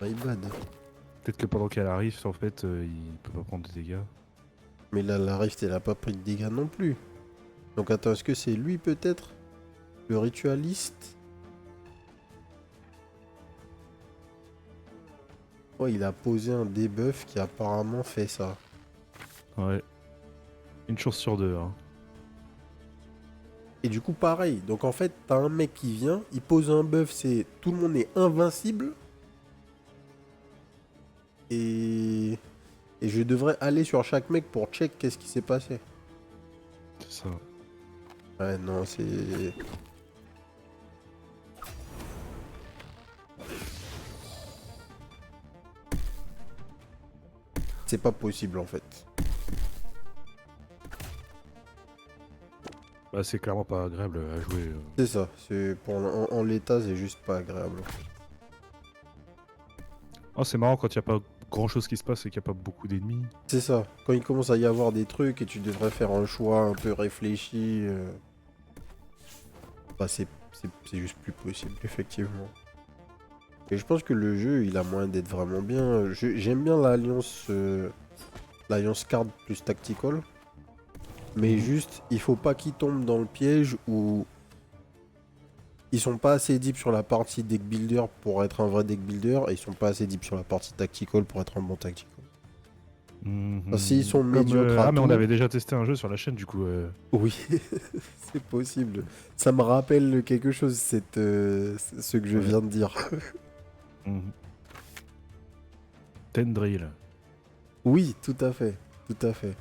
My bad. Peut-être que pendant qu'elle arrive, en fait, il peut pas prendre de dégâts. Mais là, la Rift, elle a pas pris de dégâts non plus. Donc attends, est-ce que c'est lui peut-être? Le ritualiste? Ouais, il a posé un debuff qui apparemment fait ça. Ouais. Une chance sur deux, hein. Et du coup, pareil. Donc en fait, t'as un mec qui vient, il pose un buff, c'est tout le monde est invincible. Et... Et je devrais aller sur chaque mec pour check qu'est-ce qui s'est passé. C'est ça. Ouais, non, c'est... C'est pas possible en fait. Bah, c'est clairement pas agréable à jouer. C'est ça. C'est pour en l'état, c'est juste pas agréable. Oh, c'est marrant quand il y a pas grand chose qui se passe et qu'il y a pas beaucoup d'ennemis. C'est ça. Quand il commence à y avoir des trucs et tu devrais faire un choix un peu réfléchi, bah c'est juste plus possible, effectivement. Et je pense que le jeu, il a moyen d'être vraiment bien. J'aime bien l'alliance card plus tactical. Mais Mhm. juste, il faut pas qu'ils tombent dans le piège où ils sont pas assez deep sur la partie deck builder pour être un vrai deck builder et ils sont pas assez deep sur la partie tactical pour être un bon tactical. Enfin, s'ils sont Comme, médiocres à ah, mais on tout, avait déjà testé un jeu sur la chaîne, du coup. oui, c'est possible. Ça me rappelle quelque chose, ce que je Ouais. viens de dire. Mhm. Tendril. Oui, tout à fait, tout à fait.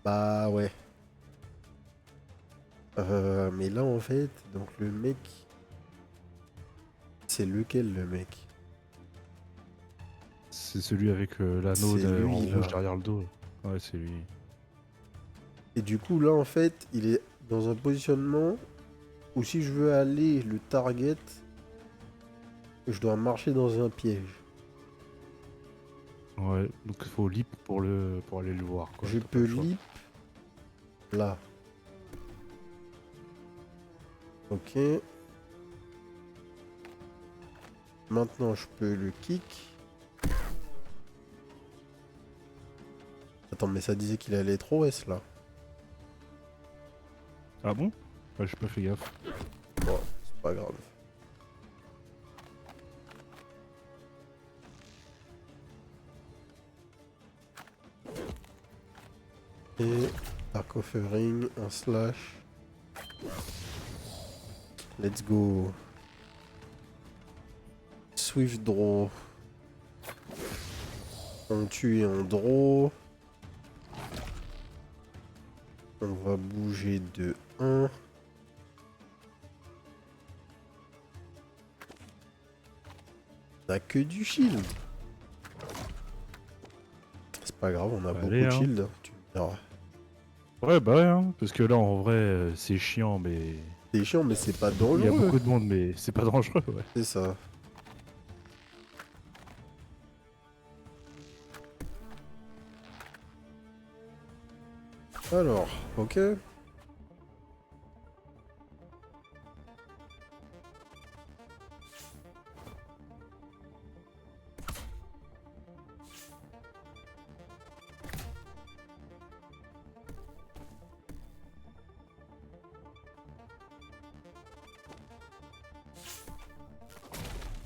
Bah ouais. Mais là, en fait, donc le mec... C'est lequel, le mec? C'est celui avec l'anneau C'est en lui, rouge là. derrière le dos. Ouais, c'est lui. Et du coup, là, en fait, il est dans un positionnement où si je veux aller le target, je dois marcher dans un piège. Ouais, donc il faut leap pour aller le voir, quoi. Je T'as pas peux le choix. leap là. Ok. Maintenant, je peux le kick. Attends, mais ça disait qu'il allait être OS là. Ah bon? Ouais, j'ai pas fait gaffe. Bon, c'est pas grave. Et Arc Offering, un slash. Let's go. Swift draw. On tue et on draw. On va bouger de 1. On a que du shield. C'est pas grave, on a Allez, beaucoup de hein. shield. Tu me diras. Ouais, bah ouais, hein. Parce que là, en vrai, c'est chiant, mais. C'est chiant, mais c'est pas Il y a dangereux. beaucoup de monde, mais c'est pas dangereux, ouais. C'est ça. Alors, ok.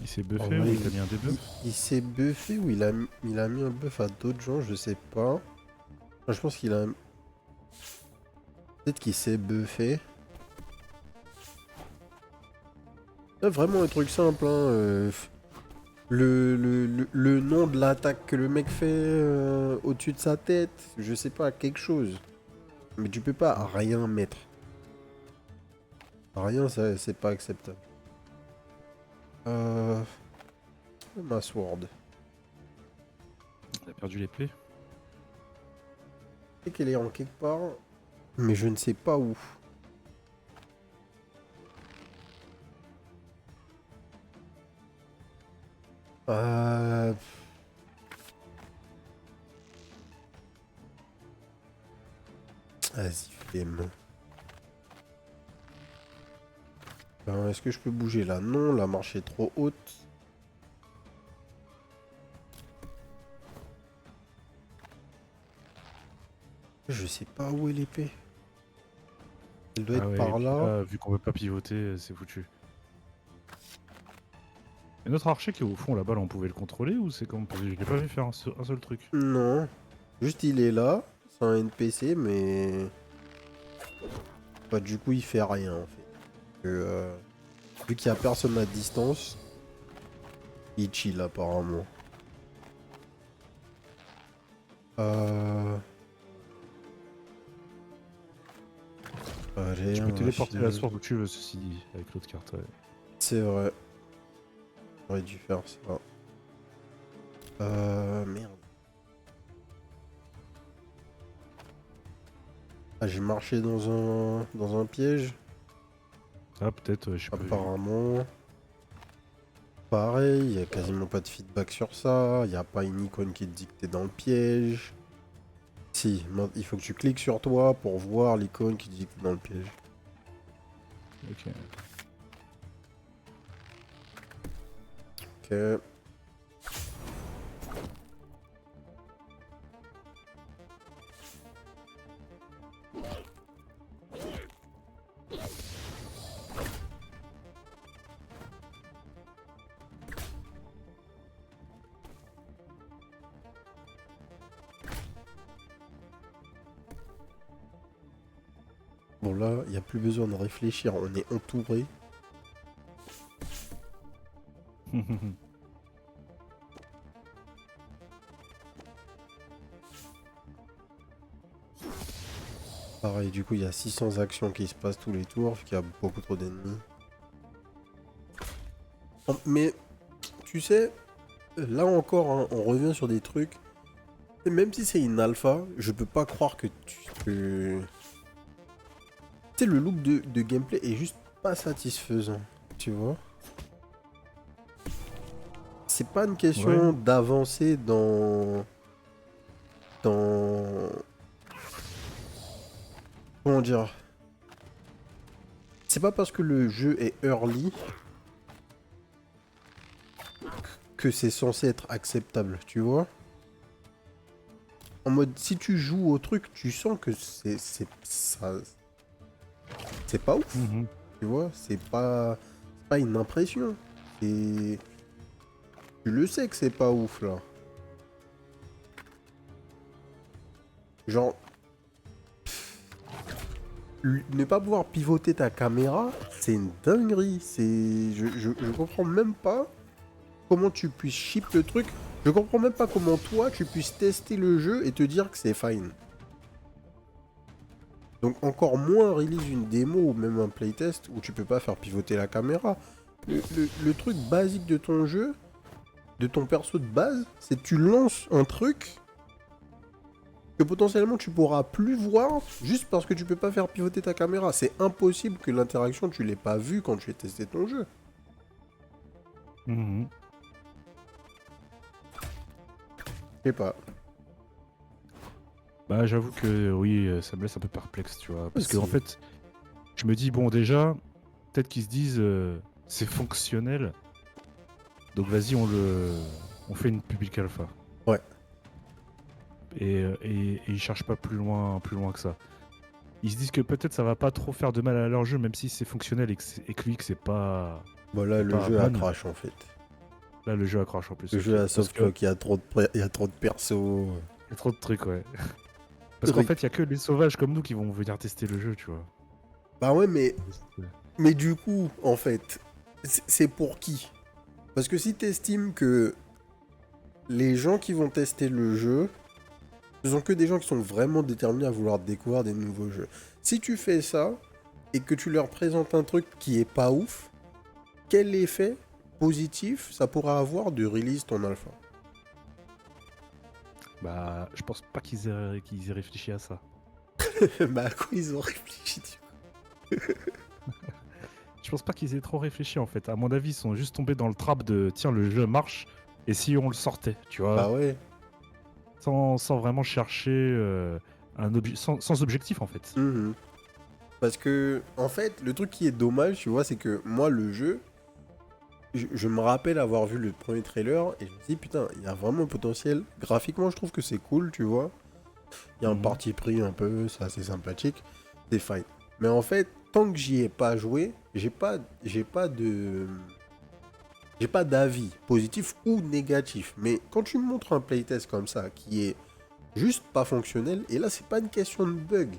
Il s'est En buffé ou vrai, il t'a mis un debuff? il s'est buffé ou il a mis un buff à d'autres gens, je sais pas. Enfin, je pense qu'il a... Peut-être qu'il s'est buffé. Là, vraiment un truc simple, hein. Le nom de l'attaque que le mec fait au-dessus de sa tête, je sais pas, quelque chose. Mais tu peux pas rien mettre. Rien, ça, c'est pas acceptable. Ma sword. On a perdu l'épée. Je sais qu'elle est en quelque part, mais je ne sais pas où. Euh... Vas-y, flemme. Est-ce que je peux bouger là? Non, la marche est trop haute. Je sais pas où est l'épée. Elle doit Ah être ouais, et par puis là. là, vu qu'on peut pas pivoter, c'est foutu. Et notre archer qui est au fond là-bas, là, on pouvait le contrôler ou c'est comme... Je l'ai pas vu faire un seul truc. Non. Juste il est là. C'est un NPC, mais... Bah, du coup, il fait rien en fait. Vu qu'il y a personne à distance, il chill apparemment. Allez, Tu on peux va téléporter la finir. sword où tu veux, ceci dit, avec l'autre carte. Ouais. C'est vrai. J'aurais dû faire ça. Merde. Ah, j'ai marché dans un piège. Ah, peut-être, je sais pas. Apparemment. Pareil, il n'y a quasiment pas de feedback sur ça. Il n'y a pas une icône qui te dit que t'es dans le piège. Si, il faut que tu cliques sur toi pour voir l'icône qui te dit que t'es dans le piège. Ok. Ok. Bon là, il n'y a plus besoin de réfléchir, on est entouré. Pareil, du coup, il y a 600 actions qui se passent tous les tours, vu qu'il y a beaucoup trop d'ennemis. Mais, tu sais, là encore, hein, on revient sur des trucs. Et même si c'est une alpha, je peux pas croire que tu sais, le look de gameplay est juste pas satisfaisant, tu vois. C'est pas une Ouais. question d'avancer dans... Comment dire? C'est pas parce que le jeu est early que c'est censé être acceptable, tu vois. En mode, si tu joues au truc, tu sens que c'est pas ouf, Mhm. tu vois. C'est pas une impression. Et tu le sais que c'est pas ouf, là. Genre, ne pas pouvoir pivoter ta caméra, c'est une dinguerie. Je comprends même pas comment tu puisses ship le truc. Je comprends même pas comment toi, tu puisses tester le jeu et te dire que c'est fine. Donc encore moins release une démo ou même un playtest où tu peux pas faire pivoter la caméra. Le truc basique de ton jeu, de ton perso de base, c'est que tu lances un truc que potentiellement tu pourras plus voir juste parce que tu peux pas faire pivoter ta caméra. C'est impossible que l'interaction tu l'aies pas vue quand tu as testé ton jeu. Mhm. Je sais pas. Bah, j'avoue que oui, ça me laisse un peu perplexe, tu vois. Parce que en Si. fait, je me dis, bon, déjà, peut-être qu'ils se disent, c'est fonctionnel. Donc vas-y, on fait une public alpha. Ouais. Et ils cherchent pas plus loin que ça. Ils se disent que peut-être ça va pas trop faire de mal à leur jeu, même si c'est fonctionnel et que lui, que Bon là c'est le pas jeu a ban. crash en fait. Là, le jeu accroche en plus, Le jeu ok. a Parce que softlock, il y a trop de persos. y a trop de trucs, ouais. Parce qu'en fait, il y a que les sauvages comme nous qui vont venir tester le jeu, tu vois. Bah ouais mais du coup en fait c'est pour qui? Parce que si t'estimes que les gens qui vont tester le jeu, ce sont que des gens qui sont vraiment déterminés à vouloir découvrir des nouveaux jeux. Si tu fais ça et que tu leur présentes un truc qui est pas ouf, quel effet positif ça pourra avoir de release ton alpha? Bah, je pense pas qu'ils aient réfléchi à ça. Bah à quoi ils ont réfléchi Je pense pas qu'ils aient trop réfléchi en fait. À mon avis, ils sont juste tombés dans le trap de tiens, le jeu marche, et si on le sortait, tu vois, Bah ouais. sans vraiment chercher sans objectif en fait. Mhm. Parce que, en fait, le truc qui est dommage, tu vois, c'est que moi, le jeu, je me rappelle avoir vu le premier trailer et je me dis, putain, il y a vraiment un potentiel. Graphiquement, je trouve que c'est cool, tu vois. Il y a un Mhm. parti pris un peu, c'est assez sympathique. C'est fine. Mais en fait, tant que j'y ai pas joué, j'ai pas d'avis positif ou négatif. Mais quand tu me montres un playtest comme ça, qui est juste pas fonctionnel, et là, c'est pas une question de bug.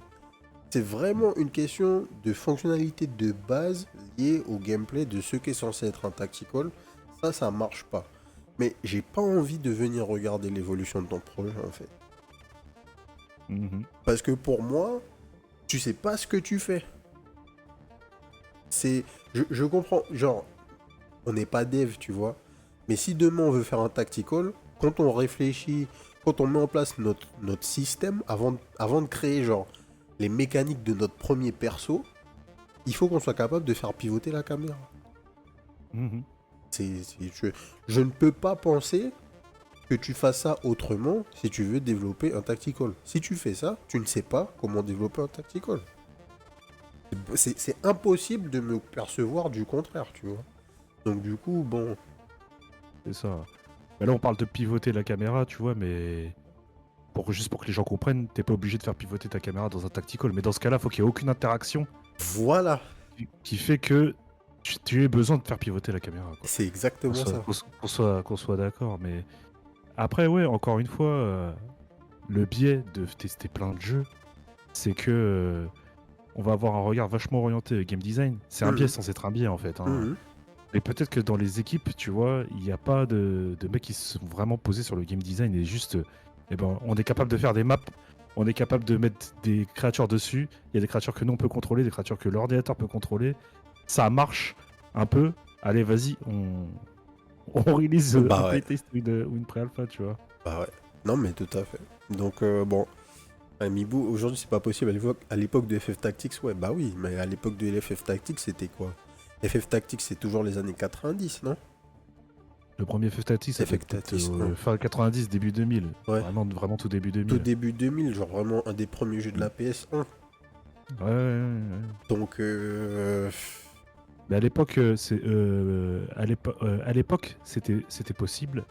C'est vraiment une question de fonctionnalité de base liée au gameplay de ce qui est censé être un tactical. Ça marche pas. Mais j'ai pas envie de venir regarder l'évolution de ton projet en fait. Mhm. Parce que pour moi, tu sais pas ce que tu fais. C'est. Je comprends. Genre, on n'est pas dev, tu vois. Mais si demain on veut faire un tactical, quand on réfléchit, quand on met en place notre système, avant de créer genre les mécaniques de notre premier perso, il faut qu'on soit capable de faire pivoter la caméra. Mhm. Je ne peux pas penser que tu fasses ça autrement si tu veux développer un tactical. Si tu fais ça, tu ne sais pas comment développer un tactical. C'est impossible de me percevoir du contraire, tu vois. Donc du coup, bon... C'est ça. Mais là, on parle de pivoter la caméra, tu vois, mais juste pour que les gens comprennent, t'es pas obligé de faire pivoter ta caméra dans un tactical. Mais dans ce cas-là, faut qu'il y ait aucune interaction Voilà, qui fait que tu aies besoin de faire pivoter la caméra, quoi. c'est exactement ça. Qu'on soit d'accord, mais après, ouais, encore une fois, le biais de tester plein de jeux, c'est que on va avoir un regard vachement orienté game design. C'est un biais Mhm, sans être un biais, en fait, hein. mhm. Et peut-être que dans les équipes, tu vois, il n'y a pas de mecs qui se sont vraiment posés sur le game design et juste, eh ben, on est capable de faire des maps, on est capable de mettre des créatures dessus. Il y a des créatures que nous on peut contrôler, des créatures que l'ordinateur peut contrôler. Ça marche un peu. Allez, vas-y, on release un Bah ouais, playtest ou une pré-alpha, tu vois. bah ouais. Non mais tout à fait. Donc bon, Amiibo, aujourd'hui c'est pas possible. À l'époque de FF Tactics, ouais, bah oui, mais à l'époque de FF Tactics, c'était quoi? FF Tactics, c'est toujours les années 90, non? Le premier FF Tactics, ça fait FF peut-être Tactics 1. fin 90, début 2000. Ouais, Vraiment, vraiment tout début tout 2000. début 2000, genre vraiment un des premiers jeux de la PS1. Ouais, ouais, ouais. Donc, Mais à l'époque, à l'époque, c'était possible.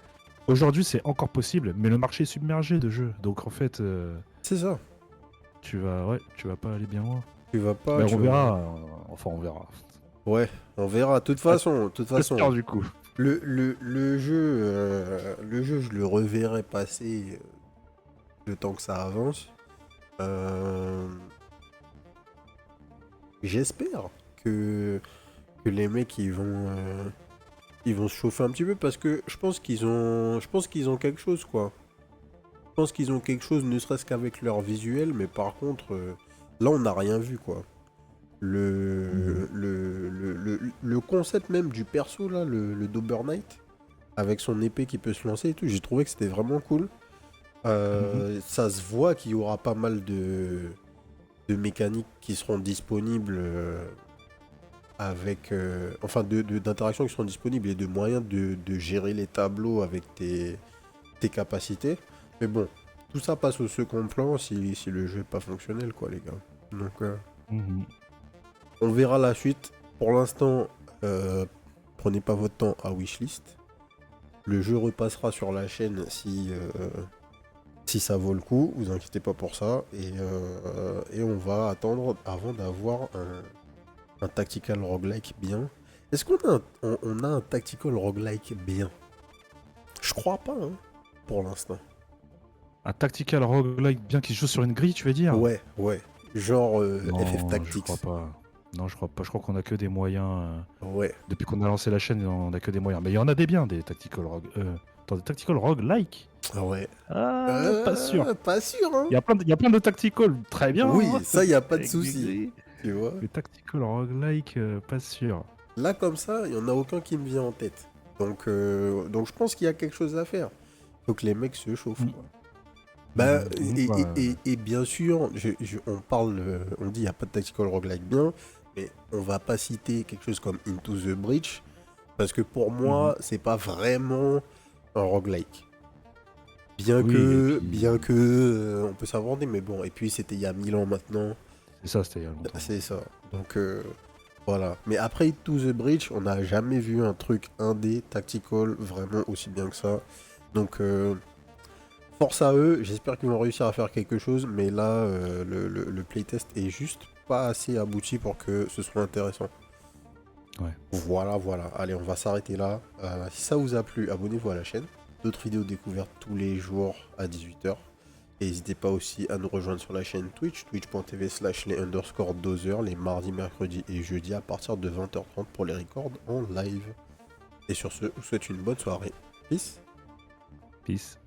Aujourd'hui, c'est encore possible, mais le marché est submergé de jeux. Donc en fait, c'est ça. tu vas pas aller bien loin. Tu vas pas, Mais tu on vas... verra. Enfin, on verra. Ouais, on verra. De toute J'espère façon, du coup. le jeu, je le reverrai passer le temps que ça avance. Euh, J'espère que les mecs ils vont se chauffer un petit peu parce que je pense qu'ils ont quelque chose quoi. Je pense qu'ils ont quelque chose, ne serait-ce qu'avec leur visuel, mais par contre, là on n'a rien vu quoi. Mhm. Le concept même du perso là, le Dober Knight, avec son épée qui peut se lancer et tout, j'ai trouvé que c'était vraiment cool. Mhm. Ça se voit qu'il y aura pas mal de mécaniques qui seront disponibles avec... enfin, d'interactions qui seront disponibles et de moyens de gérer les tableaux avec tes capacités. Mais bon, tout ça passe au second plan si le jeu n'est pas fonctionnel, quoi, les gars. Donc, Mhm. on verra la suite. Pour l'instant, prenez pas votre temps à wishlist. Le jeu repassera sur la chaîne si ça vaut le coup, vous inquiétez pas pour ça. Et on va attendre avant d'avoir un tactical roguelike bien. Est-ce qu'on a on a un tactical roguelike bien? Je crois pas, hein, pour l'instant. Un tactical roguelike bien qui se joue sur une grille, tu veux dire? Ouais, ouais. Genre FF Non, je crois Tactics. pas. Non, je crois pas. Je crois qu'on a que des moyens. Ouais. Depuis qu'on a lancé la chaîne, on a que des moyens. Mais il y en a des biens, des tactical rogue. Attends, des tactical rogue-like. Ah ouais. Ah, pas sûr. Pas sûr, hein. Il y a plein de tactical très bien, Oui, hein, ça, y a pas de avec des souci. grilles. Tu vois. Mais tactical rogue-like, pas sûr. Là, comme ça, il y en a aucun qui me vient en tête. Donc je pense qu'il y a quelque chose à faire. Faut que les mecs se chauffent, quoi. Bah, Bah, et bien sûr, on parle, on dit il n'y a pas de tactical roguelike bien, mais on va pas citer quelque chose comme Into the Breach, parce que pour moi, c'est pas vraiment un roguelike. oui, et puis, Bien que, on peut s'inventer, mais bon, et puis c'était il y a 1000 ans maintenant, c'est ça, c'était il y a longtemps. c'est ça. Donc voilà. Mais après Into the Breach, on n'a jamais vu un truc indé tactical vraiment aussi bien que ça. Donc force à eux, j'espère qu'ils vont réussir à faire quelque chose, mais là, le playtest est juste pas assez abouti pour que ce soit intéressant. Ouais. Voilà, voilà. Allez, on va s'arrêter là. Si ça vous a plu, abonnez-vous à la chaîne. D'autres vidéos découvertes tous les jours à 18h. Et n'hésitez pas aussi à nous rejoindre sur la chaîne Twitch, twitch.tv/les_doseurs, les mardis, mercredis et jeudis à partir de 20h30 pour les records en live. Et sur ce, je vous souhaite une bonne soirée. Peace. Peace.